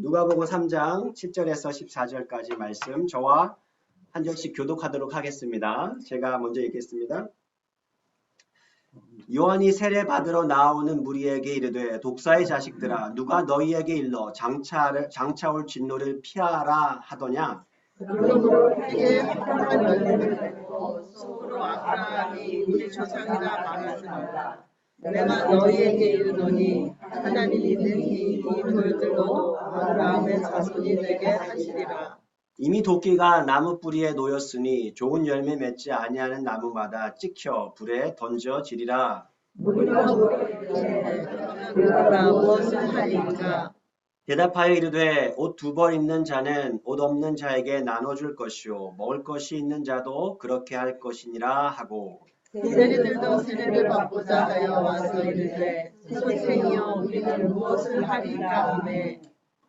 누가복음 3장 7절에서 14절까지 말씀 저와 한 절씩 교독하도록 하겠습니다. 제가 먼저 읽겠습니다. 요한이 세례 받으러 나오는 무리에게 이르되 독사의 자식들아 누가 너희에게 일러 장차 올 진노를 피하라 하더냐. 그러므로 해에 합당한 열매를 맺고 속으로 아브라함이 우리 조상이라 말하지 말라. 내가 너희에게 이르노니 하나님이 능히 이 돌들로도 아브라함의 자손이 되게 하시리라. 이미 도끼가 나무 뿌리에 놓였으니 좋은 열매 맺지 아니하는 나무마다 찍혀 불에 던져지리라. 우리가 물으리되 그러나 무엇을 하리까? 대답하여 이르되 옷 두 벌 있는 자는 옷 없는 자에게 나눠줄 것이요 먹을 것이 있는 자도 그렇게 할 것이니라 하고 세리들도 세례를 받고자 하여 와서 이르되 선생이여 우리는 무엇을 하리까 하매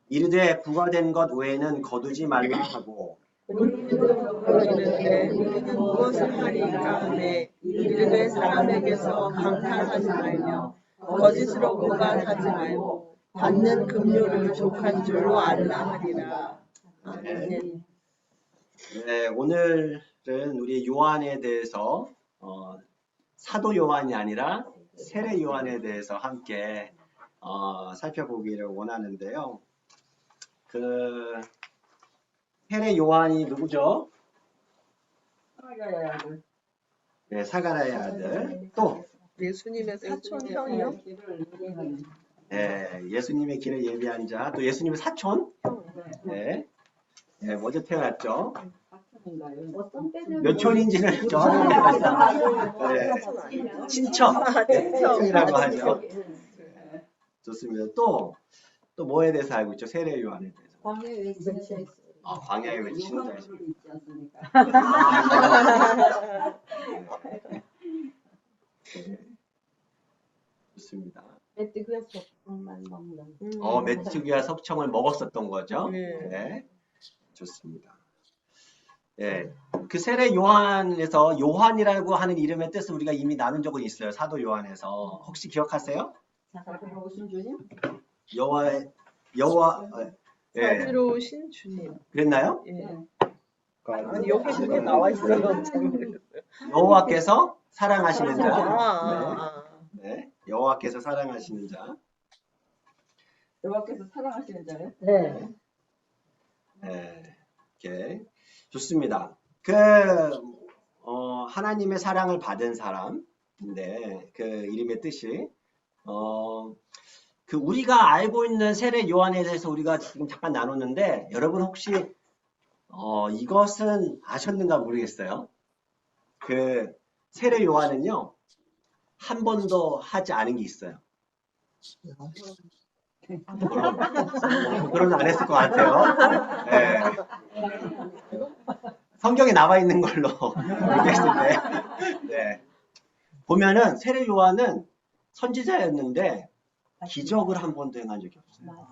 이르되 부과된 것 외에는 거두지 말라 하고 우리도 이르되 우리는 무엇을 하리까 하매 이르되 사람에게서 강탈하지 말며 거짓으로 고발하지 말고 받는 급료를 족한 줄로 알라 하리라. 아멘. 네, 오늘은 우리 요한에 대해서 사도 요한이 아니라 세례 요한에 대해서 함께 살펴보기를 원하는데요. 그 세례 요한이 누구죠? 사가랴의 아들. 네, 사가랴의 아들. 또 예수님의 사촌 형이요? 네, 예수님의 길을 예비한 자. 또 예수님의 사촌. 네, 네 먼저 태어났죠. 몇 촌인지는 정확히 네, 친척이라고 하죠. 좋습니다. 또 뭐에 대해서 알고 있죠? 세례 요한에 대해서. 광야에 외치는 자. 광야에 외치는 자. 있지 않습니까? 좋습니다. 메뚜기와 석청만 먹는. 메뚜기와 석청을 먹었었던 거죠. 네. 네, 좋습니다. 네, 그 세례 요한에서 요한이라고 하는 이름의 뜻을 우리가 이미 나눈 적은 있어요. 사도 요한에서 혹시 기억하세요? 자비로우신 주님? 여호와 예. 자비로우신 주님. 그랬나요? 예. 아니 여기 그게 나와 있어요. 여호와께서 사랑하시는 자. 아. 네, 여호와께서 사랑하시는 자. 여호와께서 사랑하시는 자요? 네. 네, 이렇게 좋습니다. 하나님의 사랑을 받은 사람인데 그 이름의 뜻이 그 우리가 알고 있는 세례 요한에 대해서 우리가 지금 잠깐 나눴는데 여러분 혹시 이것은 아셨는가 모르겠어요. 그 세례 요한은요 한 번도 하지 않은 게 있어요. 그런 안 했을 것 같아요. 네. 성경에 나와 있는 걸로 얘기했을 때, 네. 보면은 세례 요한은 선지자였는데 기적을 한 번도 행한 적이 없어요.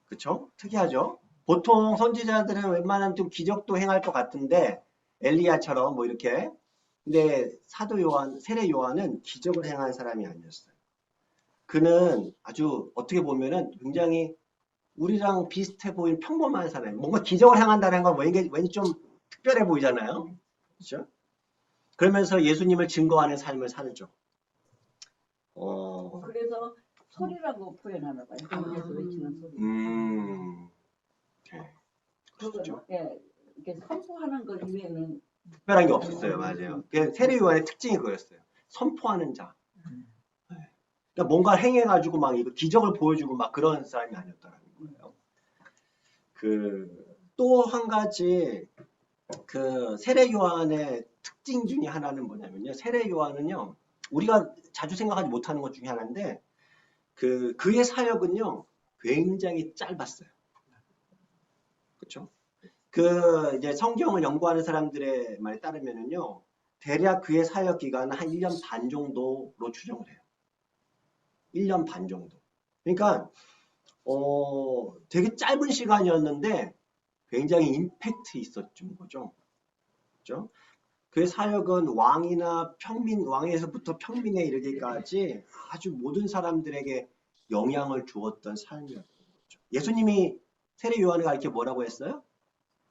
그렇죠? 특이하죠? 보통 선지자들은 웬만하면 좀 기적도 행할 것 같은데 엘리야처럼 뭐 이렇게. 근데 사도 요한, 세례 요한은 기적을 행한 사람이 아니었어요. 그는 아주 어떻게 보면은 굉장히 우리랑 비슷해 보이는 평범한 사람. 뭔가 기적을 행한다는 건 왠지 좀 특별해 보이잖아요. 그렇죠? 그러면서 예수님을 증거하는 삶을 살죠. 그래서 소리라고 표현하나 봐요. 한국에서 외치는 소리. 네. 그렇죠. 예, 이렇게 선포하는 것 이외에는 특별한 게 없었어요. 맞아요. 세례 요한의 특징이 그거였어요. 선포하는 자. 그러니까 뭔가 행해가지고 막 이거 기적을 보여주고 막 그런 사람이 아니었다는 거예요. 또 한 가지 그 세례 요한의 특징 중에 하나는 뭐냐면요. 세례 요한은요. 우리가 자주 생각하지 못하는 것 중에 하나인데 그의 사역은요. 굉장히 짧았어요. 그렇죠? 이제 성경을 연구하는 사람들의 말에 따르면은요. 대략 그의 사역 기간은 한 1년 반 정도로 추정을 해요. 1년 반 정도. 그러니까 되게 짧은 시간이었는데 굉장히 임팩트 있었던 거죠. 그렇죠? 그의 사역은 왕에서부터 평민에 이르기까지 아주 모든 사람들에게 영향을 주었던 삶이었던 거죠. 예수님이 세례 요한을 가르쳐 뭐라고 했어요?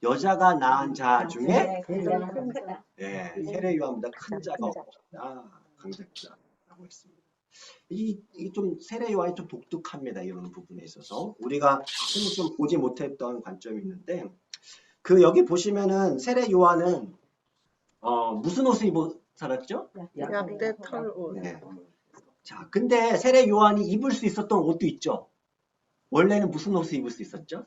여자가 낳은 자 중에 가장 크다. 세례 요한보다 큰 자가 없다. 강자라고 했습니다. 이 좀 세례 요한이 좀 독특합니다. 이런 부분에 있어서 우리가 흔히 좀 보지 못했던 관점이 있는데 그 여기 보시면은 세례 요한은 무슨 옷을 입고 살았죠? 약대 털옷. 네. 자, 근데 세례 요한이 입을 수 있었던 옷도 있죠. 원래는 무슨 옷을 입을 수 있었죠?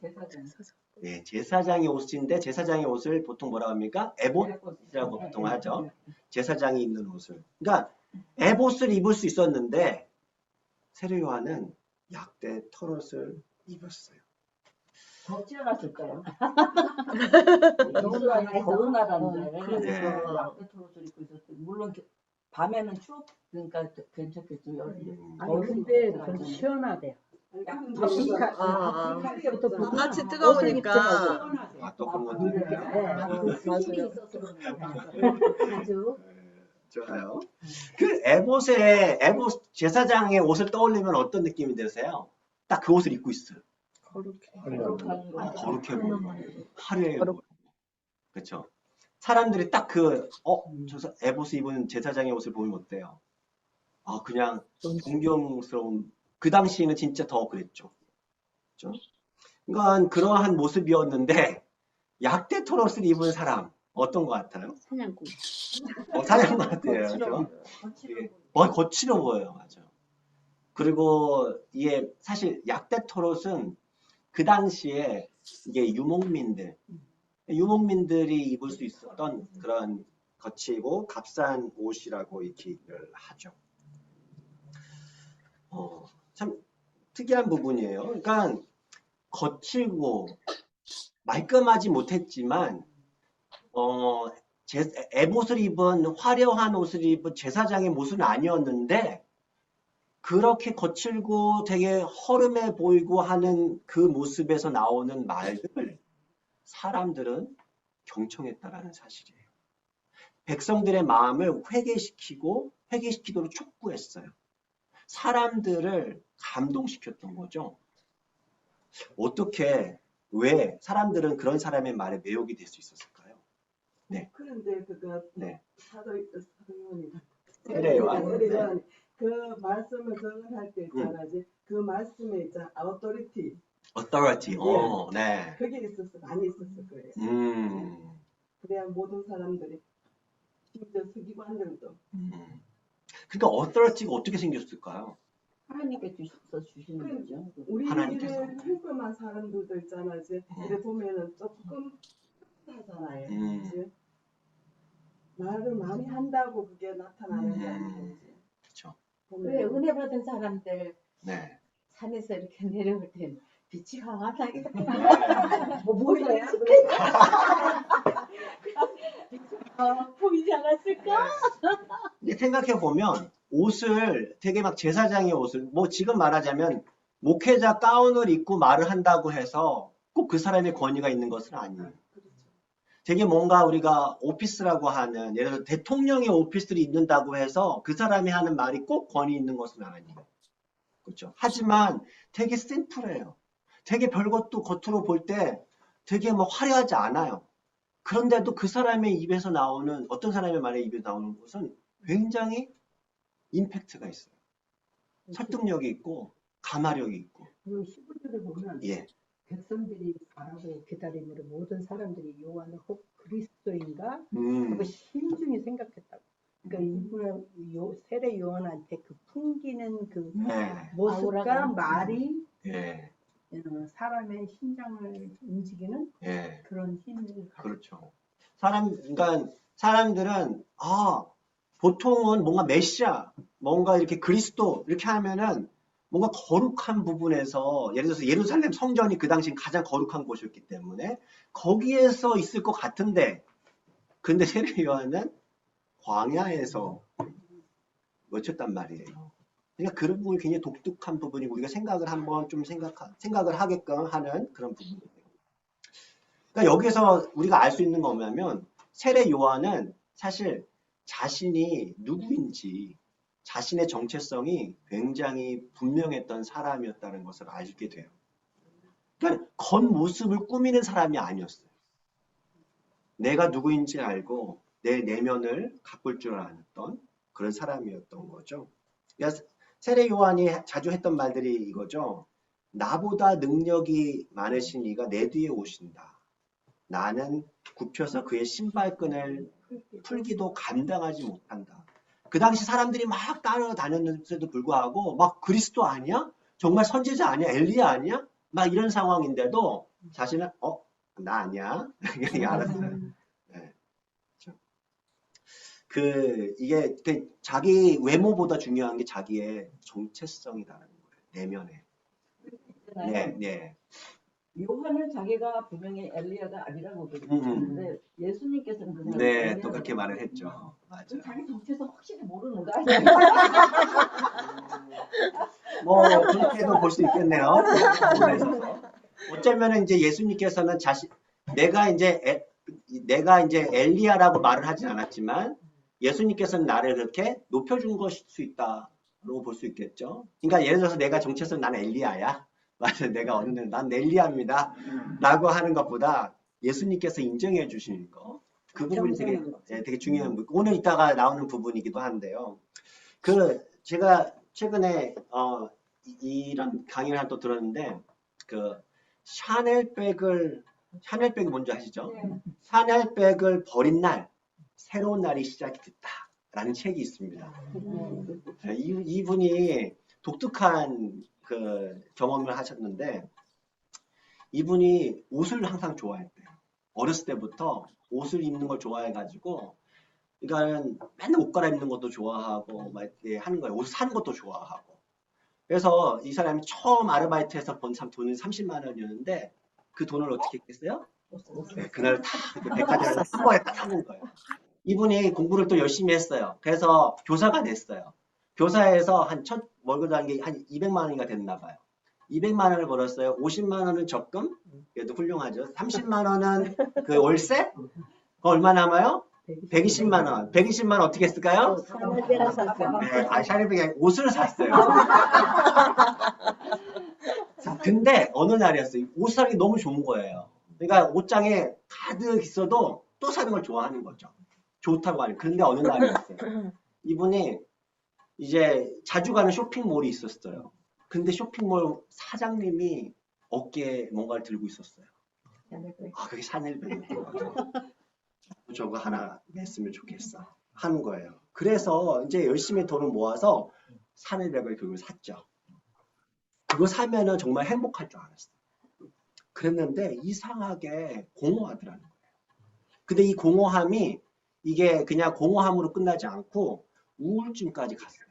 네, 제사장의 옷인데 제사장의 옷을 보통 뭐라고 합니까? 에봇이라고 보통 하죠. 제사장이 입는 옷을. 그러니까 에봇을 입을 수 있었는데 세례 요한은 약대 털옷을 입었어요. 더 찌어났을까요? 더운 나라인데 네. 약대 털옷을 입고 있었대. 물론 밤에는 추우니까 괜찮겠죠. 아니 근데 좀 시원하대요. 같이 뜨거우니까. 또 그런 것도 있네요. 맞아요. 아주 좋아요. 그 에봇 제사장의 옷을 떠올리면 어떤 느낌이 드세요? 딱 그 옷을 입고 있어요. 거룩해 보이고 화려해 보이고 그렇죠. 사람들이 딱 저 에봇을 입은 제사장의 옷을 보면 어때요? 그냥 존경스러운 그 당시에는 진짜 더 그랬죠. 그렇죠? 그러니까 그러한 모습이었는데 약대 털옷을 입은 사람 어떤 것 같아요? 사냥꾼. 사냥 같아요. 그렇죠? 거칠어 보여요. 맞아. 그리고 이게 사실 약대 털옷은 그 당시에 이게 유목민들이 입을 수 있었던 그런 거치고 값싼 옷이라고 이렇게 얘기를 하죠. 참 특이한 부분이에요. 그러니까 거칠고 말끔하지 못했지만 에봇을 입은 화려한 옷을 입은 제사장의 모습은 아니었는데 그렇게 거칠고 되게 허름해 보이고 하는 그 모습에서 나오는 말들을 사람들은 경청했다라는 사실이에요. 백성들의 마음을 회개시키도록 촉구했어요. 사람들을 감동시켰던 거죠. 왜 사람들은 그런 사람의 말에 매혹이 될 수 있었을까요? 네. 그런데 그거 네. 사도요원이다. 세례 요한. 그 말씀을 전할 때 있잖아. 그 말씀에 있잖아. authority. 네. 그게 많이 있었을 거예요. 그래야 모든 사람들이 심지어 서기관들도 그러니까 authority가 어떻게 생겼을까요? 하나님께 주시는 거죠. 우리 하나님께서. 일에 평범한 사람들도 있잖아. 이래 보면은 조금 하잖아요. 말을 많이 한다고 그게 나타나는 게 아니지. 그렇죠. 왜 은혜 받은 사람들 네. 산에서 이렇게 내려올 땐 빛이 환하게 보이네. 보이지 않았을까? 근데 생각해 보면 옷을 되게 막 제사장의 옷을 지금 말하자면 목회자 가운을 입고 말을 한다고 해서 꼭 그 사람의 권위가 있는 것은 아니에요. 되게 뭔가 우리가 오피스라고 하는 예를 들어 대통령의 오피스를 입는다고 해서 그 사람이 하는 말이 꼭 권위 있는 것은 아니에요. 그렇죠. 하지만 되게 심플해요. 되게 별것도 겉으로 볼 때 되게 화려하지 않아요. 그런데도 그 사람의 입에서 나오는 어떤 사람의 말에 입에서 나오는 것은 굉장히 임팩트가 있어요. 설득력이 있고 가마력이 있고. 그리고 15절에 보면 백성들이 바라고 기다림으로 모든 사람들이 요한을 혹 그리스도인가 하고 신중히 생각했다고. 그러니까 이분은 세례 요한한테 그 풍기는 그 모습과 말이 사람의 심장을 움직이는 그런 힘을 갖고. 그렇죠. 그러니까 사람들은 보통은 뭔가 메시아, 뭔가 이렇게 그리스도 이렇게 하면은 뭔가 거룩한 부분에서 예를 들어서 예루살렘 성전이 그 당시 가장 거룩한 곳이었기 때문에 거기에서 있을 것 같은데 근데 세례 요한은 광야에서 외쳤단 말이에요. 그러니까 그런 부분이 굉장히 독특한 부분이고 우리가 생각을 한번 좀 생각을 하게끔 하는 그런 부분이에요. 그러니까 여기서 우리가 알 수 있는 거 뭐냐면 세례 요한은 사실 자신이 누구인지 자신의 정체성이 굉장히 분명했던 사람이었다는 것을 알게 돼요. 그러니까 겉모습을 꾸미는 사람이 아니었어요. 내가 누구인지 알고 내 내면을 가꿀 줄 알았던 그런 사람이었던 거죠. 그러니까 세례 요한이 자주 했던 말들이 이거죠. 나보다 능력이 많으신 이가 내 뒤에 오신다. 나는 굽혀서 그의 신발끈을 풀기도 감당하지 못한다. 그 당시 사람들이 막 따라다녔는데도 불구하고 막 그리스도 아니야? 정말 선지자 아니야? 엘리야 아니야? 막 이런 상황인데도 자신은 나 아니야. 이게 알았어요. 네. 이게 자기 외모보다 중요한 게 자기의 정체성이라는 거예요. 내면에. 네, 네. 요한은 자기가 분명히 엘리야가 아니라고 그랬는데 예수님께서는 그냥 네, 엘리야라고 또 그렇게 말을 했죠. 맞아요. 자기 정체성 확실히 모르는 거 아니에요? 뭐 그렇게도 볼 수 있겠네요. 어쩌면 이제 예수님께서는 내가 이제 엘리야라고 말을 하진 않았지만 예수님께서는 나를 그렇게 높여준 것일 수 있다고 볼 수 있겠죠. 그러니까 예를 들어서 내가 정체성 나는 엘리야야. 맞아, 내가 어느 날 난 엘리야입니다. 라고 하는 것보다 예수님께서 인정해 주시는 거. 그 부분이 되게 중요한 부분. 오늘 이따가 나오는 부분이기도 한데요. 제가 최근에 이런 강의를 또 들었는데 샤넬백을 뭔지 아시죠? 샤넬백을 버린 날 새로운 날이 시작이 됐다라는 책이 있습니다. 이분이 독특한 경험을 하셨는데 이분이 옷을 항상 좋아했대요. 어렸을 때부터 옷을 입는 걸 좋아해가지고 그러니까 맨날 옷 갈아입는 것도 좋아하고 막 이렇게 하는 거예요. 옷 사는 것도 좋아하고. 그래서 이 사람이 처음 아르바이트해서 번 돈이 30만 원이었는데 그 돈을 어떻게 했겠어요? 네, 그날 다 백화점에서 한 번에 딱 사는 거예요. 이분이 공부를 또 열심히 했어요. 그래서 교사가 됐어요. 교사에서 월급 한 게 한 200만 원인가 됐나 봐요. 200만 원을 벌었어요. 50만 원은 적금? 그래도 훌륭하죠. 30만 원은 그 월세? 그거 얼마 남아요? 120만 원. 120만 원 어떻게 했을까요? 샤넬백을 샀어요. 네, 샤넬백에 옷을 샀어요. 자, 근데 어느 날이었어요. 옷 사기 너무 좋은 거예요. 그러니까 옷장에 가득 있어도 또 사는 걸 좋아하는 거죠. 좋다고 하는. 그런데 어느 날이었어요. 이분이 이제 자주 가는 쇼핑몰이 있었어요. 근데 쇼핑몰 사장님이 어깨에 뭔가를 들고 있었어요. 그게 샤넬백이었던 거죠. 저거 하나 냈으면 좋겠어. 하는 거예요. 그래서 이제 열심히 돈을 모아서 샤넬백을 그걸 샀죠. 그거 사면은 정말 행복할 줄 알았어요. 그랬는데 이상하게 공허하더라는 거예요. 근데 이 공허함이 이게 그냥 공허함으로 끝나지 않고 우울증까지 갔어요.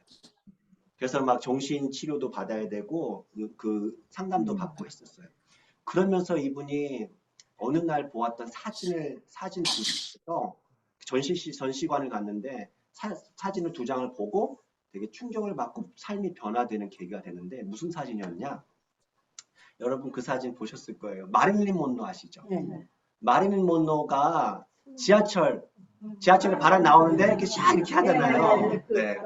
그래서 막 정신 치료도 받아야 되고 그 상담도 받고 했었어요. 그러면서 이분이 어느 날 보았던 사진 부에서 전시관을 갔는데 사진을 2장을 보고 되게 충격을 받고 삶이 변화되는 계기가 되는데 무슨 사진이었냐? 여러분 그 사진 보셨을 거예요. 마릴린 monroe 아시죠? 네. 마릴린 monroe가 지하철에 바람 나오는데 이렇게 샥 이렇게 하잖아요. 네.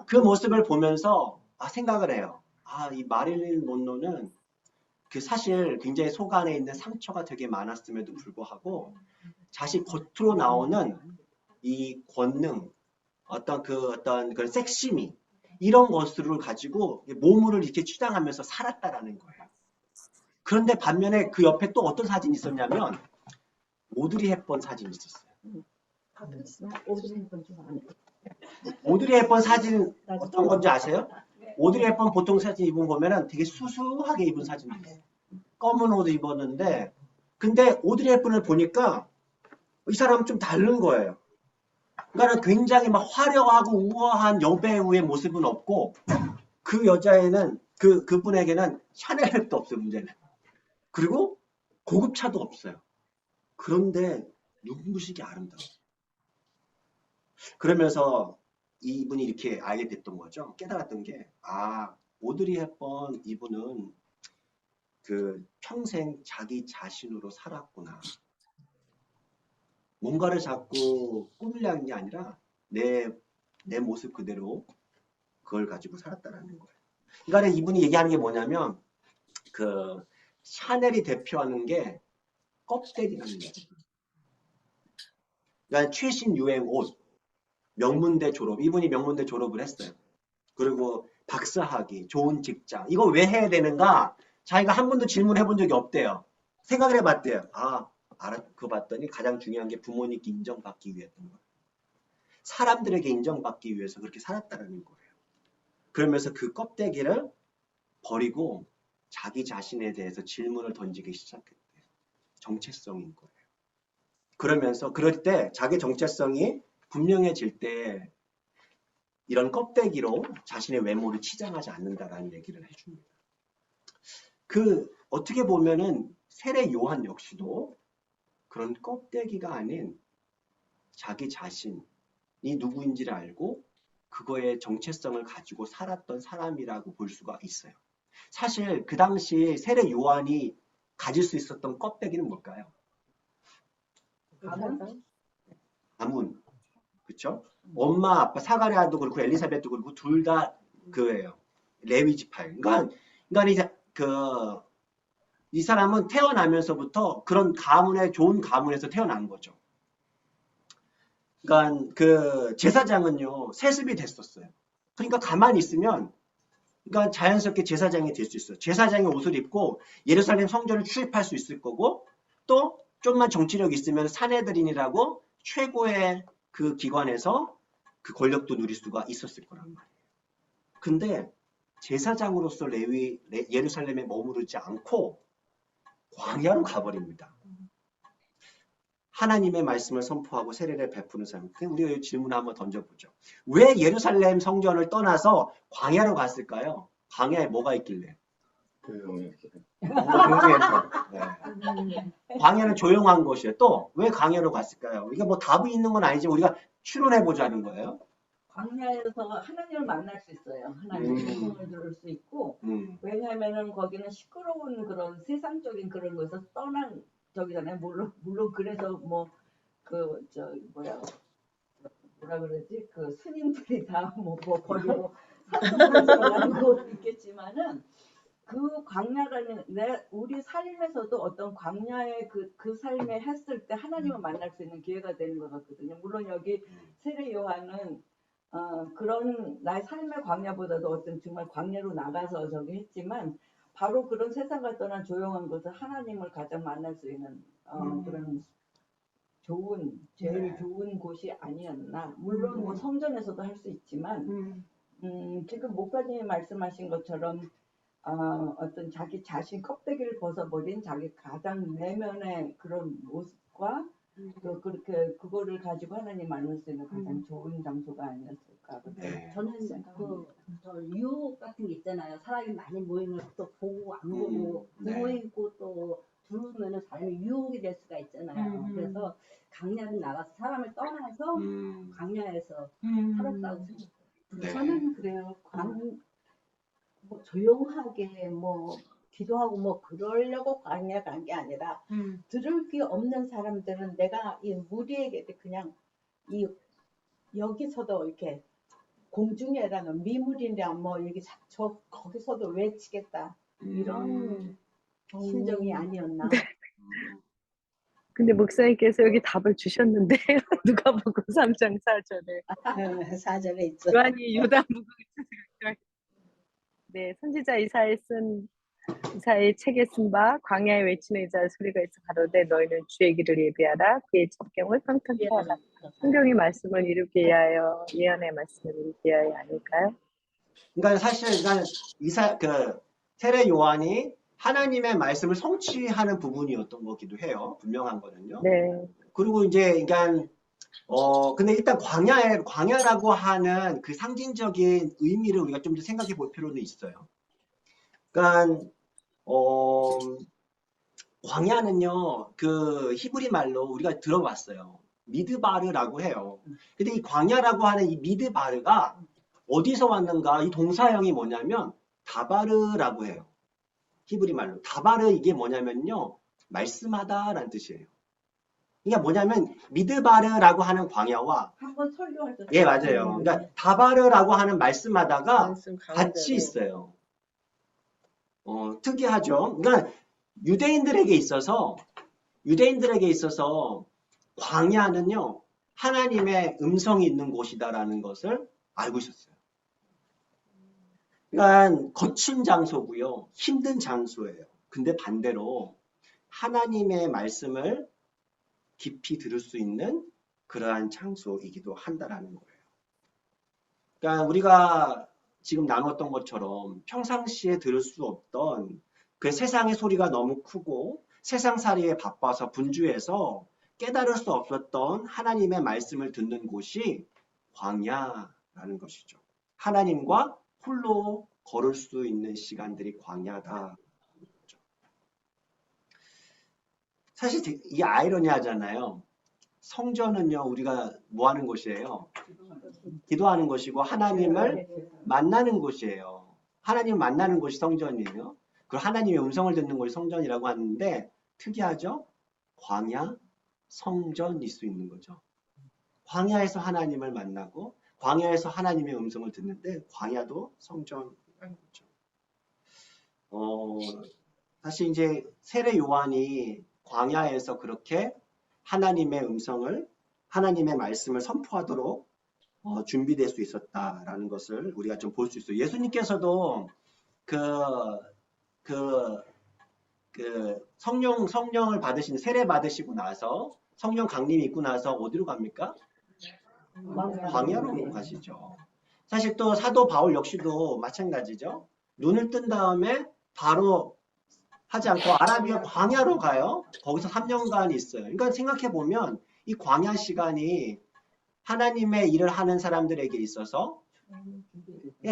그 모습을 보면서 생각을 해요. 이 마릴린 monroe는 사실 굉장히 속 안에 있는 상처가 되게 많았음에도 불구하고 자신 겉으로 나오는 이 권능, 어떤 그런 섹시미 이런 것들을 가지고 몸을 이렇게 추장하면서 살았다라는 거예요. 그런데 반면에 그 옆에 또 어떤 사진이 있었냐면 오드리 헵번 사진이 있었어요. 오드리 헵번 사진 어떤 건지 아세요? 오드리 헵번 보통 사진 입은 보면은 되게 수수하게 입은 사진이 있어요. 검은 옷 입었는데 근데 오드리 헵번을 보니까 이 사람은 좀 다른 거예요. 그러니까 굉장히 막 화려하고 우아한 여배우의 모습은 없고 그 여자애는 그분에게는 샤넬백도 없어요. 문제는. 그리고 고급차도 없어요. 그런데 눈부시게 아름다워요. 그러면서 이분이 이렇게 알게 됐던 거죠. 깨달았던 게 오드리 헵번 이분은 평생 자기 자신으로 살았구나. 뭔가를 자꾸 꾸미려는 게 아니라 내 모습 그대로 그걸 가지고 살았다라는 거예요. 그러니까 이분이 얘기하는 게 뭐냐면 그 샤넬이 대표하는 게 껍데기라는 거예요. 그러니까 최신 유행 옷, 명문대 졸업, 이분이 명문대 졸업을 했어요. 그리고 박사학위, 좋은 직장, 이거 왜 해야 되는가? 자기가 한 번도 질문해 본 적이 없대요. 생각을 해봤대요. 그거 봤더니 가장 중요한 게 부모님께 인정받기 위해였던 거예요. 사람들에게 인정받기 위해서 그렇게 살았다는 거예요. 그러면서 그 껍데기를 버리고 자기 자신에 대해서 질문을 던지기 시작했대요. 정체성인 거예요. 그러면서 그럴 때 자기 정체성이 분명해질 때 이런 껍데기로 자신의 외모를 치장하지 않는다라는 얘기를 해줍니다. 어떻게 보면은 세례 요한 역시도 그런 껍데기가 아닌 자기 자신이 누구인지를 알고 그거의 정체성을 가지고 살았던 사람이라고 볼 수가 있어요. 사실 그 당시 세례 요한이 가질 수 있었던 껍데기는 뭘까요? 가문. 그쵸? 엄마, 아빠, 사가랴도 그렇고 엘리사벳도 그렇고 둘 다 그예요. 레위 지파예요. 그러니까 이제 이 사람은 태어나면서부터 그런 가문에 좋은 가문에서 태어난 거죠. 그러니까 그 제사장은요 세습이 됐었어요. 그러니까 가만히 있으면 그러니까 자연스럽게 제사장이 될 수 있어요. 제사장의 옷을 입고 예루살렘 성전을 출입할 수 있을 거고 또 좀만 정치력이 있으면 산헤드린이라고 최고의 그 기관에서 그 권력도 누릴 수가 있었을 거란 말이에요. 근데 제사장으로서 예루살렘에 머무르지 않고 광야로 가버립니다. 하나님의 말씀을 선포하고 세례를 베푸는 사람. 우리가 이 질문을 한번 던져보죠. 왜 예루살렘 성전을 떠나서 광야로 갔을까요? 광야에 뭐가 있길래? 조용해서. 네. 광야는 조용한 곳이에요. 또 왜 광야로 갔을까요? 이게 뭐 답이 있는 건 아니지만 우리가 추론해 보자는 거예요. 광야에서 하나님을 만날 수 있어요. 하나님의 음성을 들을 수 있고 왜냐하면은 거기는 시끄러운 그런 세상적인 그런 것에서 떠난 저기잖아요. 물론 그래서 뭐 뭐라 그러지? 그 스님들이 다 뭐 버리고 산속으로 것도 있겠지만은 그 광야라는 우리 삶에서도 어떤 광야의 그 삶에 했을 때 하나님을 만날 수 있는 기회가 되는 것 같거든요. 물론 여기 세례 요한은 그런 나의 삶의 광야보다도 어떤 정말 광야로 나가서 저기 했지만 바로 그런 세상을 떠난 조용한 곳을 하나님을 가장 만날 수 있는 그런 제일 좋은 곳이 아니었나. 물론 뭐 성전에서도 할 수 있지만 지금 목사님이 말씀하신 것처럼 어떤 자기 자신 껍데기를 벗어버린 자기 가장 내면의 그런 모습과 또 그렇게 그거를 가지고 하나님 만날 수 있는 가장 좋은 장소가 아니었을까. 네. 저는 저 유혹 같은 게 있잖아요. 사람이 많이 모이면 또 보고 안 보고 네. 모이고 또 들으면 사람이 유혹이 될 수가 있잖아요. 그래서 광야를 나가서 사람을 떠나서 광야에서 살았다고 생각해요. 네. 저는 그래요. 뭐 조용하게 뭐 기도하고 뭐 그러려고 광야 간 게 아니라 들을 게 없는 사람들은 내가 이 무리에게 그냥 여기서도 이렇게 공중에라는 미물이냐 뭐 여기 거기서도 외치겠다 이런 심정이 아니었나. 근데 목사님께서 여기 답을 주셨는데요. 누가복음 3장 4절에. 4절에 있죠. 요한이 요단복음 네, 선지자 이사야의 책에 쓴 바 광야에 외치는 이자의 소리가 있어 가로되 너희는 주의 길을 예비하라 그의 첩경을 평탄케 하라. 성경의 말씀을 이루게 위하여 예언의 말씀을 이루게 위하여 아닐까요? 그러니까 사실 세례 요한이 하나님의 말씀을 성취하는 부분이었던 거기도 해요. 분명한 거는요. 네. 그리고 이제 그러니까 근데 일단 광야라고 하는 그 상징적인 의미를 우리가 좀 더 생각해 볼 필요는 있어요. 그러니까 광야는요, 그 히브리 말로 우리가 들어봤어요. 미드바르라고 해요. 근데 이 광야라고 하는 이 미드바르가 어디서 왔는가? 이 동사형이 뭐냐면 다바르라고 해요. 히브리 말로. 다바르 이게 뭐냐면요, 말씀하다라는 뜻이에요. 이게 뭐냐면 미드바르라고 하는 광야와 한번 설교할 때. 예, 맞아요. 그러니까 다바르라고 하는 말씀마다가 말씀 같이 가운데로. 있어요. 특이하죠. 그러니까 유대인들에게 있어서 광야는요, 하나님의 음성이 있는 곳이다라는 것을 알고 있었어요. 그러니까 거친 장소고요, 힘든 장소예요. 근데 반대로 하나님의 말씀을 깊이 들을 수 있는 그러한 장소이기도 한다라는 거예요. 그러니까 우리가 지금 나눴던 것처럼 평상시에 들을 수 없던 그 세상의 소리가 너무 크고 세상살이에 바빠서 분주해서 깨달을 수 없었던 하나님의 말씀을 듣는 곳이 광야라는 것이죠. 하나님과 홀로 걸을 수 있는 시간들이 광야다. 사실 이게 아이러니하잖아요. 성전은요, 우리가 뭐 하는 곳이에요? 기도하는 곳이고 하나님을 만나는 곳이에요. 하나님을 만나는 곳이 성전이에요. 그리고 하나님의 음성을 듣는 곳이 성전이라고 하는데 특이하죠? 광야, 성전일 수 있는 거죠. 광야에서 하나님을 만나고 광야에서 하나님의 음성을 듣는데 광야도 성전이라는 거죠. 사실 이제 세례 요한이 광야에서 그렇게 하나님의 음성을, 하나님의 말씀을 선포하도록 준비될 수 있었다라는 것을 우리가 좀 볼 수 있어요. 예수님께서도 성령을 받으신, 세례 받으시고 나서 성령 강림이 있고 나서 어디로 갑니까? 광야로 가시죠. 사실 또 사도 바울 역시도 마찬가지죠. 눈을 뜬 다음에 바로 하지 않고 아라비아 광야로 가요. 거기서 3년간 있어요. 그러니까 생각해보면 이 광야 시간이 하나님의 일을 하는 사람들에게 있어서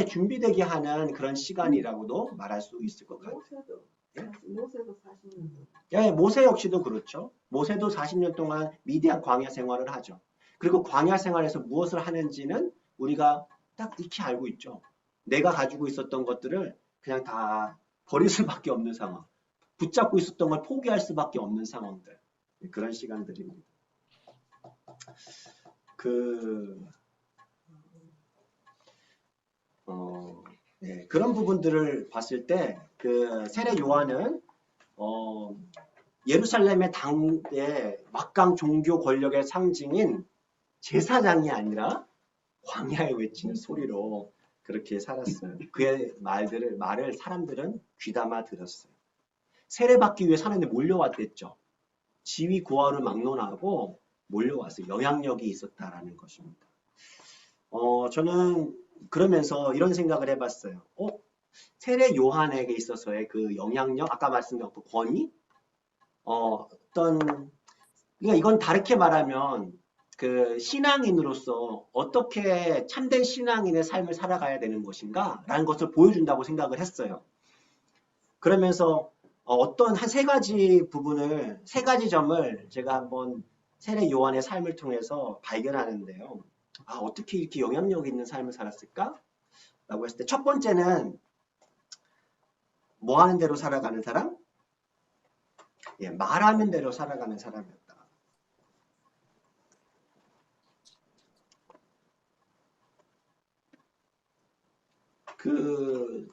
준비되게 하는 그런 시간이라고도 말할 수 있을 것 같아요. 모세도 40년. 예, 모세 역시도 그렇죠. 모세도 40년 동안 미디안 광야 생활을 하죠. 그리고 광야 생활에서 무엇을 하는지는 우리가 딱 익히 알고 있죠. 내가 가지고 있었던 것들을 그냥 다 버릴 수밖에 없는 상황. 붙잡고 있었던 걸 포기할 수밖에 없는 상황들. 그런 시간들입니다. 그런 부분들을 봤을 때 세례 요한은 예루살렘의 당대 막강 종교 권력의 상징인 제사장이 아니라 광야에 외치는 소리로 그렇게 살았어요. 그의 말을 사람들은 귀담아 들었어요. 세례받기 위해 사람들이 몰려왔댔죠. 지위 고하를 막론하고 몰려왔어요. 영향력이 있었다라는 것입니다. 저는 그러면서 이런 생각을 해봤어요. 세례 요한에게 있어서의 그 영향력, 아까 말씀드렸던 권위, 그러니까 이건 다르게 말하면 그 신앙인으로서 어떻게 참된 신앙인의 삶을 살아가야 되는 것인가 라는 것을 보여준다고 생각을 했어요. 그러면서 어떤 한 세 가지 점을 제가 한번 세례 요한의 삶을 통해서 발견하는데요. 어떻게 이렇게 영향력 있는 삶을 살았을까? 라고 했을 때 첫 번째는 뭐 하는 대로 살아가는 사람? 말하는 대로 살아가는 사람이었다.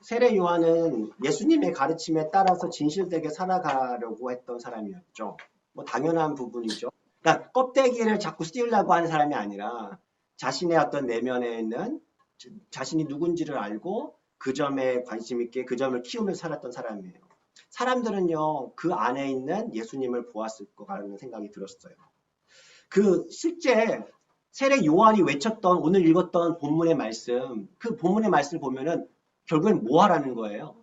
세례 요한은 예수님의 가르침에 따라서 진실되게 살아가려고 했던 사람이었죠. 뭐 당연한 부분이죠. 그러니까 껍데기를 자꾸 씌우려고 하는 사람이 아니라 자신의 어떤 내면에 있는 자신이 누군지를 알고 그 점에 관심 있게 그 점을 키우며 살았던 사람이에요. 사람들은요, 그 안에 있는 예수님을 보았을 것 같은 생각이 들었어요. 실제 세례 요한이 외쳤던 오늘 읽었던 본문의 말씀, 그 본문의 말씀을 보면은 결국엔 뭐 하라는 거예요?